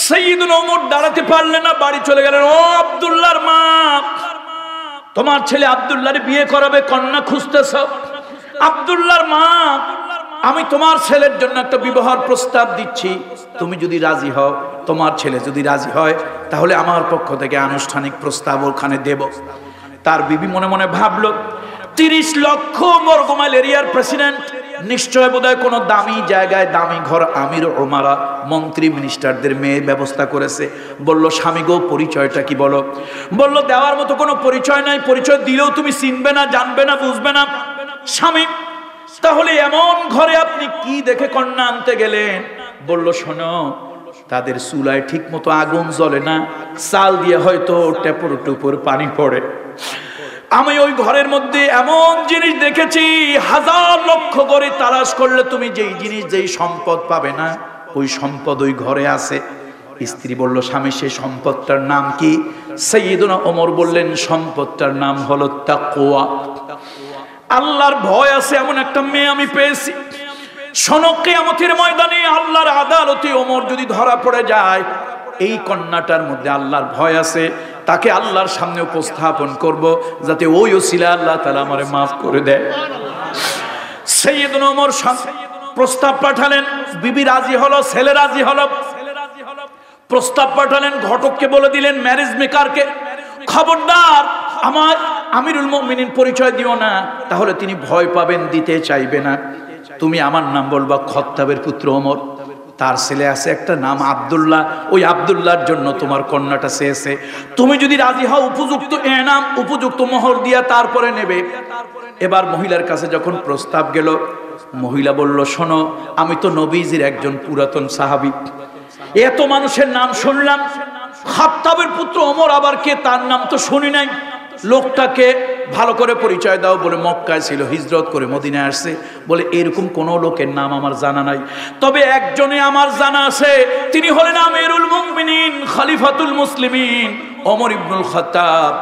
সাইয়েদুনা ওমর দাঁড়াতে পারলেন না, বাড়ি চলে গেলেন। ও আব্দুল্লাহর মা, তোমার ছেলে আব্দুল্লাহর বিয়ে করাবে, কন্যা খুঁজতেছ। আব্দুল্লাহর মা, আমি তোমার ছেলের জন্য একটা বিবাহের প্রস্তাব দিচ্ছি, তুমি যদি রাজি হও, তোমার ছেলে যদি রাজি হয়, তাহলে আমার পক্ষ থেকে আনুষ্ঠানিক প্রস্তাব ওখানে দেব। তার বিবি মনে মনে ভাবলো, 30 লক্ষ বর্গমাইল এরিয়ার প্রেসিডেন্ট, নিশ্চয় বোধহয় কোনো দামি জায়গায় দামি ঘর আমির ওমারা মন্ত্রী মিনিস্টারদের মেয়ের ব্যবস্থা করেছে। বলল, স্বামী গো, পরিচয়টা কি বলো? বলল, দেওয়ার মতো কোনো পরিচয় নাই, পরিচয় দিলেও তুমি চিনবে না, জানবে না, বুঝবে না। স্বামী, তাহলে এমন ঘরে আপনি কি দেখে কন্যা আনতে গেলেন? বলল, শোনো, তাদের চুলায় ঠিক মতো আগুন জ্বলে না, চাল দিয়ে হয়তো টেপর টুপুর পানি পড়ে। আমি ওই ঘরের মধ্যে এমন জিনিস দেখেছি, 1000 লক্ষ করে তালাশ করলে তুমি যেই জিনিস, যেই সম্পদ পাবে না, ওই সম্পদ ওই ঘরে আছে। স্ত্রী বলল, স্বামী, সেই সম্পদটার নাম কি? সাইয়েদুনা ওমর বললেন, সম্পদটার নাম হলো তাকওয়া। আল্লাহর ভয় আছে এমন একটা মেয়ে আমি পেয়েছি। শোনো, কিয়ামতের ময়দানে আল্লাহর আদালতে ওমর যদি ধরা পড়ে যায়, এই কন্যাটার মধ্যে আল্লাহর ভয় আছে, তাকে আল্লাহর সামনে উপস্থাপন করব, যাতে ওই ওসিলা আল্লাহ তাআলা আমারে মাফ করে দেয়। সাইয়েদনা ওমর প্রস্তাব পাঠালেন, বিবি রাজি হলো, ছেলে রাজি হলো। প্রস্তাব পাঠালেন, ঘটককে বলে দিলেন, ম্যারেজ মেকারকে, খবরদার আমার আমিরুল মুমিনিন পরিচয় দিও না, তাহলে তিনি ভয় পাবেন, দিতে চাইবে না। তুমি আমার নাম বলবা খত্তাবের পুত্র ওমর, তার ছেলে আছে একটা নাম আব্দুল্লাহ, ওই আব্দুল্লাহর জন্য তোমার কন্যাটা চেয়েছে। তুমি যদি রাজি হও উপযুক্ত এনাম, উপযুক্ত মোহর দিয়া তারপরে নেবে। এবার মহিলার কাছে যখন প্রস্তাব গেল, মহিলা বলল, শোনো, আমি তো নবীজির একজন পুরাতন সাহাবী, এত মানুষের নাম শুনলাম, খাত্তাবের পুত্র ওমর আবার কে, তার নাম তো শুনি নাই। লোকটাকে ভালো করে পরিচয় দাও। বলে মক্কায় ছিল, হিজরত করে মদিনায় আসছে। বলে এরকম কোন লোকের নাম আমার জানা নাই, তবে একজনে আমার জানা আছে, তিনি হলেন আমিরুল মুমিনিন খলিফাতুল মুসলিমিন ওমর ইবনুল খাত্তাব।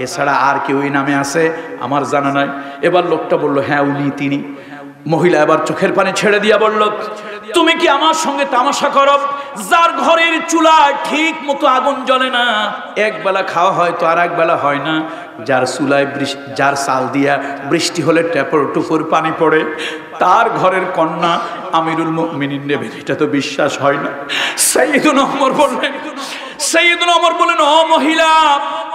এছাড়া আর কেউ এই নামে আছে আমার জানা নাই। এবার লোকটা বলল, হ্যাঁ উনি তিনি। মহিলা এবার চোখের পানি ছেড়ে দিয়া বলল, তুমি কি আমার সঙ্গে তামাশা করো? যার ঘরের চুলায় ঠিক মতো আগুন জ্বলে না, এক বেলা খাওয়া হয় তো আর এক বেলা হয় না, যার চুলায় যার চাল দিয়া বৃষ্টি হলে টেপর টুপুর পানি পড়ে, তার ঘরের কন্যা আমিরুল মুমিনিন নেবেন, এটা তো বিশ্বাস হয় না। সাইয়েদুনা ওমর বললেন, ও মহিলা,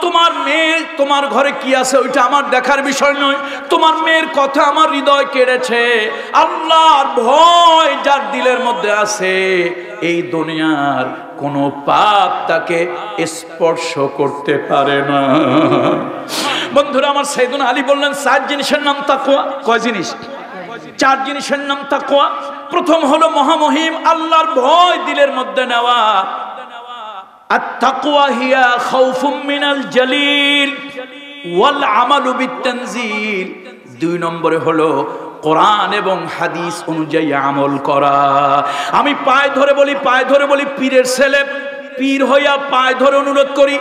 তোমার মেয়ে তোমার ঘরে কি আছে ওইটা আমার দেখার বিষয় নয়, তোমার মেয়ের কথা আমার হৃদয় কেড়েছে। আল্লাহর ভয় যার দিলের মধ্যে আছে, এই দুনিয়ার কোনো পাপ তাকে স্পর্শ করতে পারে না। বন্ধুরা আমার, সাইয়েদুনা আলী বললেন, 4 জিনিসের নাম তাকওয়া। কয় জিনিস? 4 জিনিসের নাম তাকওয়া। প্রথম হলো মহামহিম আল্লাহর ভয় দিলের মধ্যে নেওয়া। আত-তাকওয়া হিয়া খাউফুম মিনাল জালিল ওয়াল আমালু বিত-তানজিল। 2 নম্বরে হলো কোরআন এবং হাদিস অনুযায়ী আমল করা। আমি পায়ে ধরে বলি, পীরের ছেলে, পীর হইয়া পায়ে ধরে অনুরোধ করি,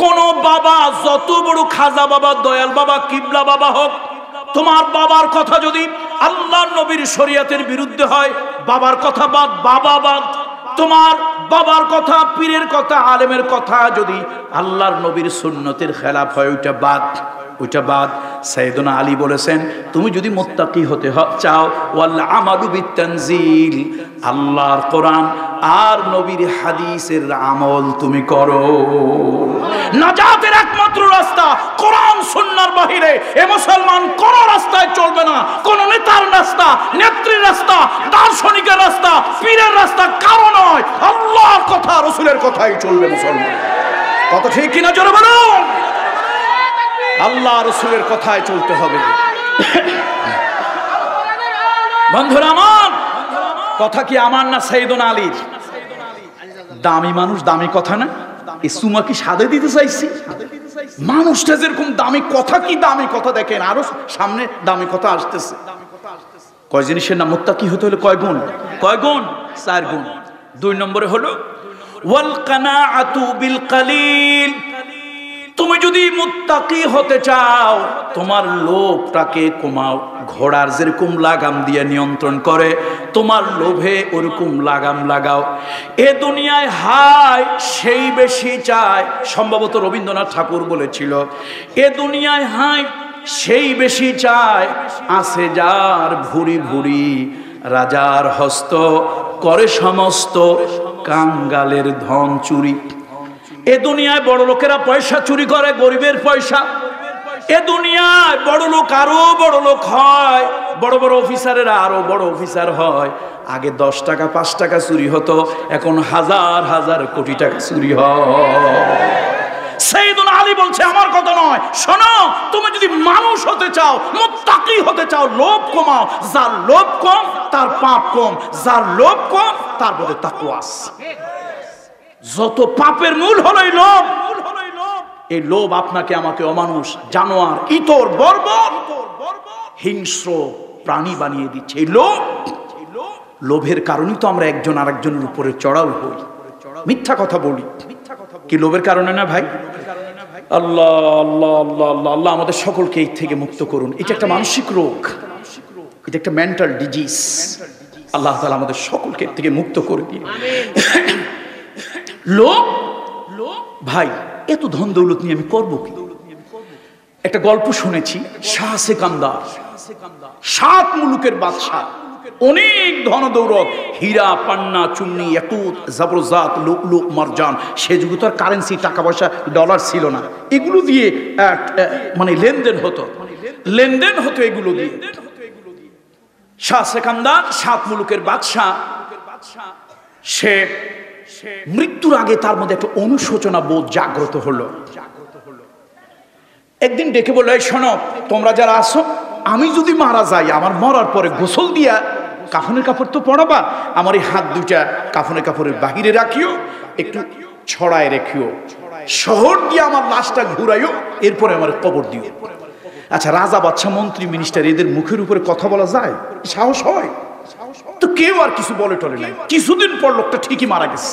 কোন বাবা, যত বড় খাজা বাবা, দয়াল বাবা, কিবলা বাবা হোক, তোমার বাবার কথা যদি আল্লাহর নবীর শরীয়তের বিরুদ্ধে হয়, বাবার কথা বাদ, বাবা বাদ। তোমার বাবার কথা, পীরের কথা, আলেমের কথা যদি আল্লাহর নবীর সুন্নতের খেলাফ হয়, ওইটা বাদ। সাইয়েদুনা আলী বলেছেন, তুমি যদি মুত্তাকি হতে চাও, ওয়াল আমালু বিত-তানজিল, আল্লাহর কোরআন আর নবীর হাদিসের আমল তুমি করো। নাজাতের একমাত্র রাস্তা কোরআন সুন্নাহর বাহিরে এ মুসলমান কোন রাস্তায় চলবে না। কোন নেতার রাস্তা, নেত্রীর রাস্তা, দার্শনিকের রাস্তা, পীরের রাস্তা কারো নয়, আল্লাহর কথা, রাসূলের কথাই চলবে মুসলমান। কত ঠিক কিনা জোরে বলুন। আল্লাহ রাসূলের কথায় চলতে হবে। বন্ধুরা আমার, কথা কি আমার না সাইয়েদুনা আলীর? দামি মানুষ, দামি কথা না। এই সুমা কি সাদে দিতে চাইছি? মানুষটা যেরকম দামি কথা, কি দামি কথা দেখেন, আরো সামনে দামি কথা আসতেছে। কয় জিনিসের নাম মুত্তাকি হতে হলে কয় গুণ? 4 গুণ। 2 নম্বরে হলো ওয়াল কানাআতু বিল কালিল। তুমি যদি মুত্তাকি হতে চাও, তোমার লোভটাকে কমাও। ঘোড়ার যেরকম লাগাম দিয়ে নিয়ন্ত্রণ করে, তোমার লোভে ওরকম লাগাম লাগাও। এ দুনিয়ায় হায় সেই বেশি চায়, সম্ভবত রবীন্দ্রনাথ ঠাকুর বলেছিল, এ দুনিয়ায় হায় সেই বেশি চায়, আছে যার ভুরি ভুরি, রাজার হস্ত করে সমস্ত কাঙ্গালের ধন চুরি। এ দুনিয়ায় বড় লোকেরা পয়সা চুরি করে, গরিবের পয়সা। এ দুনিয়ায় বড় লোক আরো বড় লোক হয়, বড় বড় অফিসারেরা আরো বড় অফিসার হয়। আগে 10 টাকা 5 টাকা চুরি হতো, এখন হাজার হাজার কোটি টাকা চুরি হয়। সাইয়েদুনা আলী বলছে, আমার কথা নয়, শোনো, তুমি যদি মানুষ হতে চাও, মুত্তাকি হতে চাও, লোভ কমাও। যার লোভ কম তার পাপ কম, যার লোভ কম তার মধ্যে তাকওয়া আছে। যত পাপের মূল হলো এই লোভ। এই লোভ আপনাকে আমাকে অমানুষ, জানোয়ার, ইতর, বর্বর, হিংস্র প্রাণী বানিয়ে দিচ্ছে। এই লোভের কারণেই তো আমরা একজন আরেকজনের উপরে চড়াও হই, মিথ্যা কথা বলি। কি লোভের কারণে না ভাই? আল্লাহ আল্লাহ আল্লাহ আল্লাহ আল্লাহ আমাদের সকলকে এই থেকে মুক্ত করুন। এটা একটা মানসিক রোগ, এটা একটা মেন্টাল ডিজিজ। আল্লাহ তাআলা আমাদের সকলকে এর থেকে মুক্ত করে দিন। লোভ ভাই এত ধন দৌলত নিয়ে আমি করবো কি? একটা গল্প শুনেছি, শাহ সেকান্দার, 7 মুলুকের বাদশাহ, অনেক ধন দৌলত, হীরা পান্না চুন্নি একুত জাবরজাত লুকলুক মারজান। সে যুগে তো আর কারেন্সি টাকা পয়সা ডলার ছিল না, এগুলো দিয়ে মানে লেনদেন হতো এগুলো দিয়ে। শাহ সেকান্দার 7 মুলুকের বাদশাহ, সে মৃত্যুর আগে তার মধ্যে একটা অনুশোচনা বোধ জাগ্রত হলো। একদিন ডেকে বললো, এই শোনো, তোমরা যারা আসো, আমি যদি মারা যাই, আমার মরার পরে গোসল দিয়া কাফনের কাপড় তো পরাবা, আমার এই হাত দুইটা কাফনের কাপড়ের বাহিরে রাখিও, একটু ছড়ায় রেখিও, শহর দিয়ে আমার লাশটা ঘুরাইও, এরপরে আমার কবর দিও। আচ্ছা, রাজা বাদশা মন্ত্রী মিনিস্টার এদের মুখের উপরে কথা বলা যায়? সাহস হয় তো? কেউ আর কিছু বলে টলে নাই। কিছুদিন পর লোকটা ঠিকই মারা গেছে।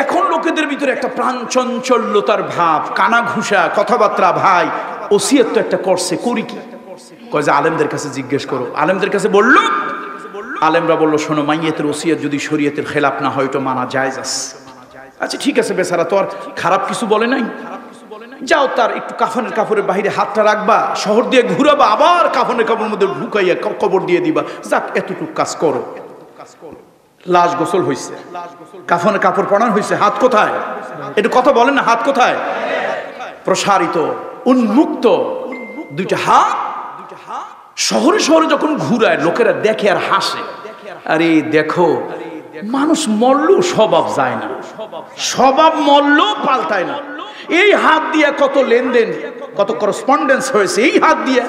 এখন লোকেদের ভিতরে একটা প্রাণ চঞ্চল্যতার ভাব, কানা ঘুষা কথাবার্তা। ভাই, ওসিয়ত তো একটা করছে, করি কি? কয় যে আলেমদের কাছে জিজ্ঞেস করো। আলেমদের কাছে বললো, আলেমরা বললো, শোনো, মাইয়েতের ওসিয়ত যদি শরীয়তের খেলাফ না হয় তো মানা জায়েজ আছে। আচ্ছা ঠিক আছে, বেচারা তো আর খারাপ কিছু বলে নাই, যাও তার একটু কাফনের কাপড়ের বাহিরে হাতটা রাখবা, শহর দিয়ে ঘুরাবা, আবার কাফনের কাপড়ের মধ্যে ঢুকাইয়া কবর দিয়ে দিবা, যাক এতটুকু কাজ করো। লাশ গোসল হয়েছে, কাফনের কাপড় পরানো হয়েছে, হাত কোথায়? একটু কথা বলেন না, হাত কোথায়? প্রসারিত, উন্মুক্ত দুইটা হাত। শহরে শহরে যখন ঘুরায়, লোকেরা দেখে আর হাসে। আরে দেখো, মানুষ মরলেও স্বভাব যায় না, স্বভাব মরলেও পাল্টায় না। এই হাত দিয়ে কত লেনদেন, কত করসপন্ডেন্স হয়েছে এই হাত দিয়ে,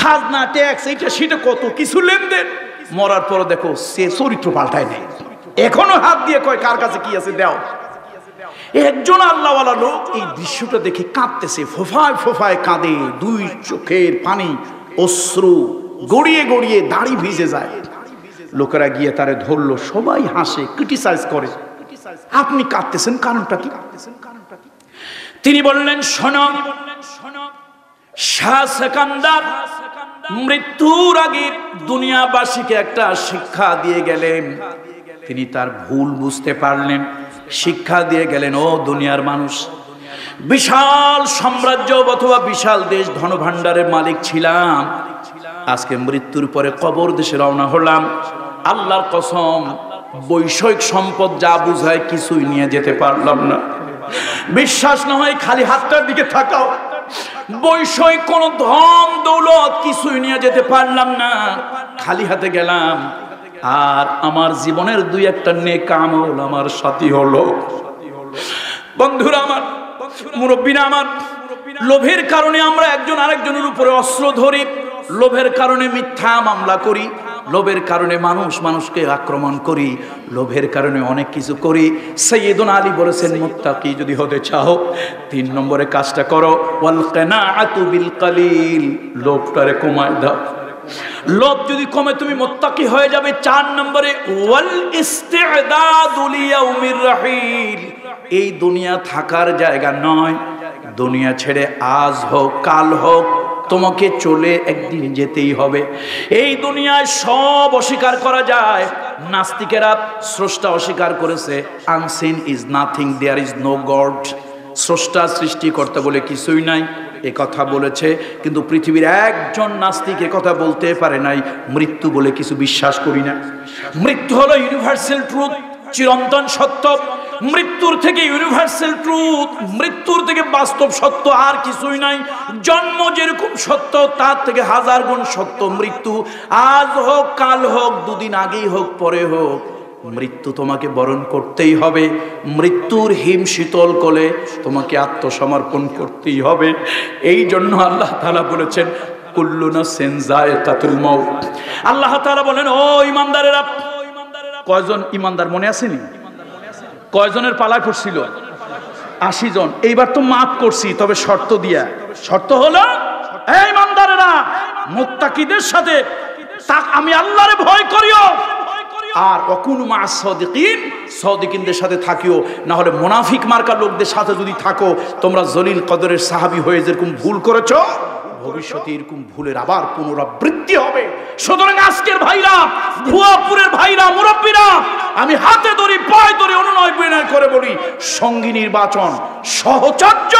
খাজনা ট্যাক্স এইটা সেটা কত কিছু লেনদেন। মরার পর দেখো সে চরিত্র পাল্টায় নাই, এখনো হাত দিয়ে কয় কার কাছে কি আছে দাও। একজন আল্লাহওয়ালা লোক এই দৃশ্যটা দেখে কাঁদতেছে, ফোফায় ফোফায় কাঁদে, 2 চোখের পানি অশ্রু গড়িয়ে গড়িয়ে দাড়ি ভিজে যায়। লোকেরা গিয়ে তারে ধরলো, সবাই হাসে, ক্রিটিসাইজ করে, আপনি কাঁদতেছেন কারণটা কি? তিনি বললেন, শোনো, শাহ সেকান্দার মৃত্যুর আগে দুনিয়াবাসীকে একটা শিক্ষা দিয়ে গেলেন। তিনি তার ভুল বুঝতে পারলেন, শিক্ষা দিয়ে গেলেন, ও দুনিয়ার মানুষ, বিশাল সাম্রাজ্য অথবা বিশাল দেশ ধনভাণ্ডারের মালিক ছিলাম, আজকে মৃত্যুর পরে কবর দেশে রওনা হলাম। আল্লাহর কসম, বৈষয়িক সম্পদ যা বুঝায় কিছুই নিয়ে যেতে পারলাম না। বিশ্বাস না হয় খালি হাতটার দিকে তাকাও, বৈষয়িক কোন ধন দৌলত কিছুই নিয়ে যেতে পারলাম না, খালি হাতে গেলাম। আর আমার জীবনের 2-1টা নেক আমল আমার সাথী হলো। বন্ধুরা আমার, মুরব্বীরা আমার, লোভের কারণে আমরা একজন আরেকজনের উপরে অস্ত্র ধরি, লোভের কারণে মিথ্যা মামলা করি, লোভের কারণে মানুষকে আক্রমণ করি, লোভের কারণে অনেক কিছু করি। সাইয়েদুনা আলী বলেছেন, মুত্তাকি যদি হতে চাও 3 নম্বরে কাজটা করো, ওয়াল কানাআতু বিল কালিল, লোভটারে কমায় দাও। লোভ যদি কমে তুমি মুত্তাকি হয়ে যাবে। 4 নম্বরে ওয়াল ইস্তিদাদু লিয়াউমির রাহিল, এই দুনিয়া থাকার জায়গা নয়, দুনিয়া ছেড়ে আজ হোক কাল হোক তোমাকে চলে একদিন যেতেই হবে। এই দুনিয়ায় সব অস্বীকার করা যায়। নাস্তিকেরা স্রষ্টা অস্বীকার করেছে, unseen is nothing, there is no god, স্রষ্টা সৃষ্টিকর্তা বলে কিছুই নাই, এ কথা বলেছে। কিন্তু পৃথিবীর একজন নাস্তিক এ কথা বলতে পারে নাই, মৃত্যু বলে কিছু বিশ্বাস করি না। মৃত্যু হলো ইউনিভার্সাল ট্রুথ, চিরন্তন সত্য। মৃত্যুর থেকে ইউনিভার্সাল ট্রুথ, মৃত্যুর থেকে বাস্তব সত্য আর কিছুই নাই। জন্ম যেরকম সত্য, তার থেকে 1000 গুণ সত্য মৃত্যু। আজ হোক কাল হোক, 2 দিন আগেই হোক পরে হোক, মৃত্যু তোমাকে বরণ করতেই হবে। মৃত্যুর হিম শীতল কোলে তোমাকে আত্মসমর্পণ করতেই হবে। এই জন্য আল্লাহ তাআলা বলেছেন, কুল্লু নাফসিন যায়কাতুল মাউত। আল্লাহ তাআলা বলেন, ও ইমানদারেরা, কয়জন ইমানদার মনে আসেনি? কয়জনের পালায় পড়ছিল? 80 জন। এইবার তো মাফ করছি, তবে শর্ত দিয়া। শর্ত হলো, এই ইমানদারেরা, মুত্তাকিদের সাথে আমি আল্লাহরে ভয় করিও, আর ওয়াকুনু মা'আস সাদিকিন, সাদিকিনদের সাথে থাকিও। না হলে মুনাফিক মার্কা লোকদের সাথে যদি থাকো, তোমরা জলিল কদরের সাহাবী হয়ে যেরকম ভুল করেছো, ভবিষ্যতে এরকম ভুলের আবার পুনরাবৃত্তি হবে। সুতরাং আজকের ভাইরা, ভুয়াপুরের ভাইরা, মুরব্বীরা, আমি হাতে ধরি পায়ে ধরি অনুনয় বিনয় করে বলি, সঙ্গী নির্বাচন সহচর্য।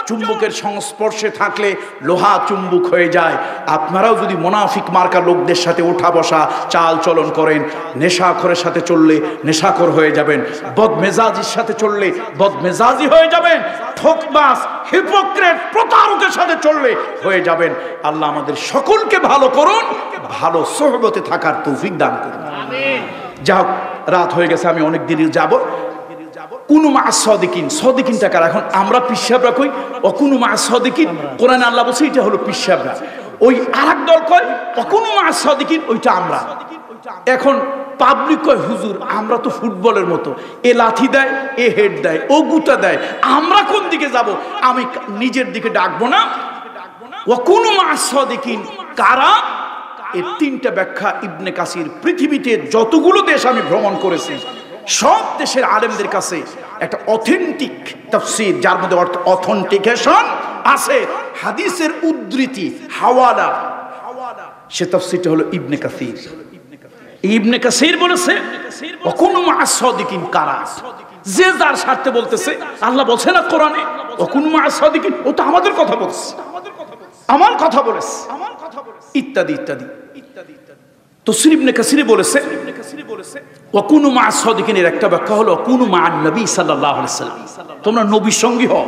চুম্বকের সংস্পর্শে থাকলে লোহা চুম্বক হয়ে যায়। আপনারাও যদি মুনাফিক মার্কা লোকদের সাথে ওঠা বসা চাল চলন করেন, নেশাখোরের সাথে চললে নেশাখোর হয়ে যাবেন, বদমেজাজির সাথে চললে বদমেজাজি হয়ে যাবেন, ঠকবাজ হিপোক্রেট প্রতারকের সাথে চললে হয়ে যাবেন। আল্লাহ আমাদের সকলকে ভালো করুন, ভালো সোহবতে থাকার তৌফিক দান করুন। যাও, রাত হয়ে গেছে, আমি অনেক দিন যাব। কুনু মা সাদিকিন, সাদিকিনটা কারা? এখন আমরা পিসাবরা কই অকুনু মা সাদিকিন, কোরআনে আল্লাহ বলছে এটা হলো পিসাবরা। ওই আরেক দল কয় অকুনু মা সাদিকিন, ওইটা আমরা। এখন পাবলিক কয় হুজুর আমরা তো ফুটবলের মতো, এ লাথি দেয়, এ হেড দেয়, ও গুতা দেয়, আমরা কোন দিকে যাব? আমি নিজের দিকে ডাকবো না। ওয়াকুনু মা সাদিকিন কারা? এর তিনটা ব্যাখ্যা ইবনে কাসির। পৃথিবীতে যতগুলো দেশ আমি ভ্রমণ করেছি, সব দেশের আলেমদের কাছে একটা অথেন্টিক তাফসীর, যার মধ্যে অথেন্টিকেশন আছে, হাদিসের উদ্ধৃতি, হাওয়ালা, সে তাফসীরটা হলো ইবনে কাসির। ইবনে কাসির বলেছে ওয়াকুনু মা সাদিকিন কারা? যে যার স্বার্থে বলতেছে। আল্লাহ বলছে না কোরআনে ওয়াকুনু মা সাদিকিন, ও তো আমাদের কথা বলছে, আমার কথা বলেছে, ইত্যাদি ইত্যাদি। তাফসীর ইবনে কাসির বলেছে ওয়াকুনু মা সাদিকিনের একটা ব্যাখ্যা হলো ওয়াকুনু মা নবী সাল্লাল্লাহু আলাইহি ওয়াসাল্লাম, তোমরা নবীর সঙ্গী হও।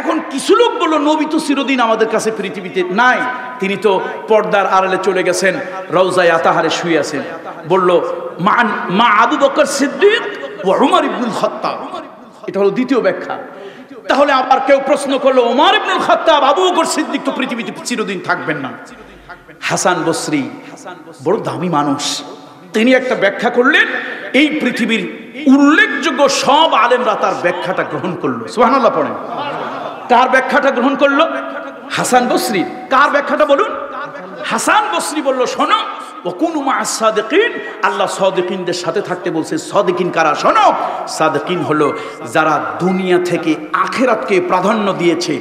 এখন কিছু লোক বলল নবী তো চিরদিন আমাদের কাছে পৃথিবীতে নাই, তিনি তো পর্দার আড়ালে চলে গেছেন, রওজায়ে আতাহারে শুয়ে আছেন। বলল মা আবু বকর সিদ্দিক ওয়া উমর ইবনুল খাত্তাব, এটা হলো দ্বিতীয় ব্যাখ্যা। তাহলে আবার কেউ প্রশ্ন করলো ওমর ইবনুল খাত্তাব, আবু বকর সিদ্দিক তো পৃথিবীতে চিরদিন থাকবেন না। হাসান বসরি বড় দামি মানুষ, তিনি একটা ব্যাখ্যা করলেন, এই পৃথিবীর উল্লেখযোগ্য সব আলেমরা তার ব্যাখ্যাটা গ্রহণ করলো। সুবহানাল্লাহ পড়েন। কার ব্যাখ্যাটা গ্রহণ করলো? হাসান বসরি। কার ব্যাখ্যাটা বলুন? হাসান বসরি বলল শোনো ওয়াকুনু মা সাদিকিন, আল্লাহ সাদিকিনদের সাথে থাকতে বলছে। সাদিকিন কারা? শোনো, সাদিকিন হলো যারা দুনিয়া থেকে আখিরাতকে প্রাধান্য দিয়েছে,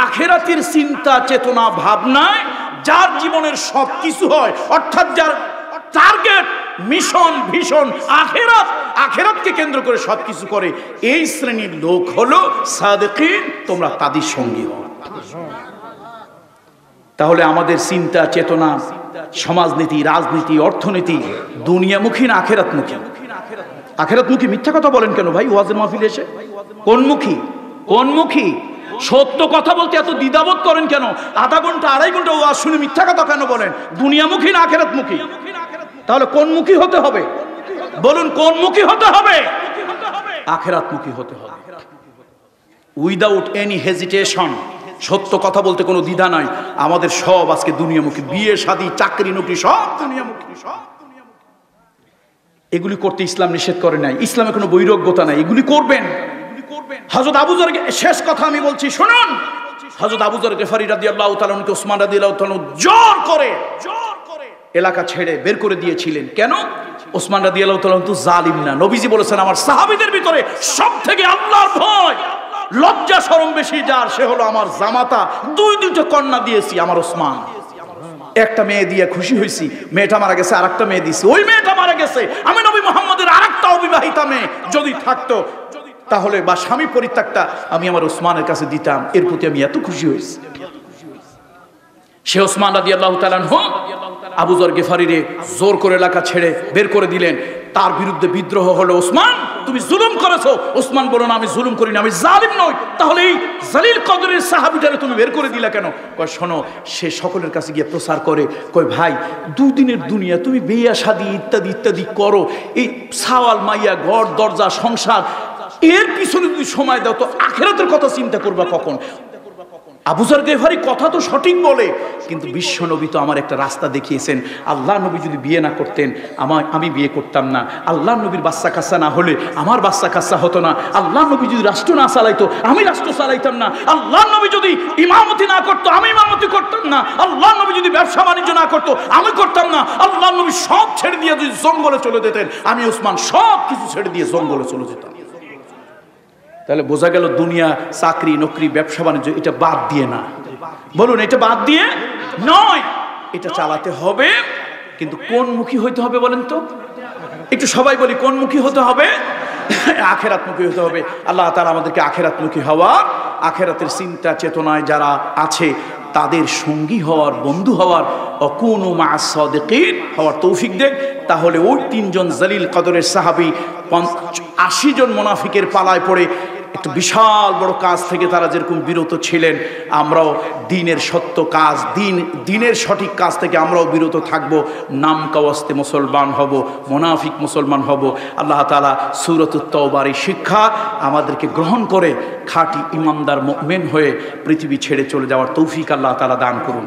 আখিরাতের চিন্তা চেতনা ভাবনায় যার জীবনের সব কিছু হয়, অর্থাৎ যার টার্গেট, মিশন, ভীষণ আখিরাত, আখিরাতকে কেন্দ্র করে সবকিছু করে, এই শ্রেণীর লোক হলো সাদিকিন। তোমরা তাদের সঙ্গী হও। তাহলে আমাদের চিন্তা চেতনা, সমাজনীতি, রাজনীতি, অর্থনীতি দুনিয়ামুখী না আখিরাতমুখী? আখিরাতমুখী। মিথ্যা কথা বলেন কেন ভাই ওয়াজের মাহফিলে এসে? কোনমুখী? কোনমুখী? সত্য কথা বলতে এত দ্বিধাবোধ করেন কেন? আধা ঘন্টা আড়াই ঘন্টা ওয়াজ শুনে মিথ্যা কথা কেন বলেন? দুনিয়ামুখী না আখিরাতমুখী? তাহলে কোনমুখী হতে হবে? বলুন কোনমুখী হতে হবে? আখিরাতমুখী হতে হবে, উইদাউট এনি হেজিটেশন। সত্য কথা বলতে কোনো দ্বিধা নাই। আমাদের সব আজকে দুনিয়ামুখী, বিয়ে শাদী চাকরি নকরি সব দুনিয়ামুখী, সব দুনিয়ামুখী। এগুলি করতে ইসলাম নিষেধ করে নাই, ইসলামে কোনো বৈরাগ্যতা নাই, এগুলি করবেন। হযরত আবু যর, শেষ কথা আমি বলছি শুনুন, হযরত আবু যর গিফারি রাদিয়াল্লাহু তাআলা আনহু ওসমান রাদিয়াল্লাহু তাআলা জোর করে এলাকা ছেড়ে বের করে দিয়েছিলেন। কেন? ওসমান রাদিয়াল্লাহু তাআলা তো জালিম না। নবীজি বলেছেন আমার সাহাবীদের ভিতরে সবথেকে আল্লাহর ভয়, লজ্জা শরম বেশি যার, সে হলো আমার জামাতা। দুইটা কন্যা দিয়েছি আমার ওসমান। একটা মেয়ে দিয়ে খুশি হয়েছি, মেয়েটা মারা গেছে, আরেকটা মেয়ে দিয়েছি, ওই মেয়েটা মারা গেছে। আমি নবী মুহাম্মদের আরেকটা অবিবাহিতা মেয়ে যদি থাকতো তাহলে, বা স্বামী পরিত্যক্তা, আমি আমার ওসমানের কাছে দিতাম। এর প্রতি আমি এত খুশি হয়েছি। সে ওসমান রাদিয়াল্লাহু তাআলা আনহু আবু যর গিফারিরে জোর করে এলাকা ছেড়ে বের করে দিলেন। তার বিরুদ্ধে বিদ্রোহ হলো, ওসমান তুমি জুলুম করেছো। ওসমান বলল না আমি জুলুম করিনি, আমি জালিম নই। তাহলে এই জালিল কদরের সাহাবীটারে তুমি বের করে দিলা কেন? কয় শোনো, সে সকলের কাছে গিয়ে প্রচার করে, কয় ভাই দুদিনের দুনিয়া, তুমি বিয়ে শাদী ইত্যাদি ইত্যাদি করো, এই সাওয়াল মাইয়া, ঘর দরজা সংসার, এর পিছনে যদি সময় দাও তো আখিরাতের কথা চিন্তা করবা কখন? আবু যর গিফারি কথা তো সঠিক বলে, কিন্তু বিশ্ব নবী তো আমার একটা রাস্তা দেখিয়েছেন। আল্লাহ নবী যদি বিয়ে না করতেন আমি বিয়ে করতাম না। আল্লাহ নবীর বাচ্চা কাচ্চা না হলে আমার বাচ্চা কাচ্চা হতো না। আল্লাহ নবী যদি রাষ্ট্র না চালাইতো আমি রাষ্ট্র চালাইতাম না। আল্লাহ নবী যদি ইমামতি না করতো আমি ইমামতি করতাম না। আল্লাহ নবী যদি ব্যবসা বাণিজ্য না করতো আমি করতাম না। আল্লাহ নবী সব ছেড়ে দিয়ে যদি জঙ্গলে চলে যেতেন, আমি ওসমান সব কিছু ছেড়ে দিয়ে জঙ্গলে চলে যেতাম। তাহলে বোঝা গেল দুনিয়া, চাকরি নকরি, ব্যবসা বাণিজ্য এটা বাদ দিয়ে না, বলুন, এটা বাদ দিয়ে নয়, এটা চালাতে হবে। কিন্তু কোন মুখী হইতে হবে বলেন তো? একটু সবাই বলি, কোন মুখী হতে হবে? আখেরাতমুখী হতে হবে। আল্লাহ তাআলা আমাদেরকে আখেরাতমুখী হওয়া, আখেরাতের চিন্তা চেতনায় যারা আছে তাদের সঙ্গী হওয়ার, বন্ধু হওয়ার, অকুনু মা'আস সাদিকিন হওয়ার তৌফিক দেন। তাহলে ওই তিনজন জলিল কদরের সাহাবী 80 জন মুনাফিকের পালায় পড়ে একটা বিশাল বড় কাজ থেকে তারা যেরকম বিরত ছিলেন, আমরাও দিনের সত্য কাজ, দিনের সঠিক কাজ থেকে আমরাও বিরত থাকব। নাম কাওয়াস্তে মুসলমান হব, মুনাফিক মুসলমান হব। আল্লাহ তাআলা সূরাতুত তাওবার এই শিক্ষা আমাদেরকে গ্রহণ করে খাঁটি ঈমানদার মুমিন হয়ে পৃথিবী ছেড়ে চলে যাওয়ার তৌফিক আল্লাহ তাআলা দান করুন।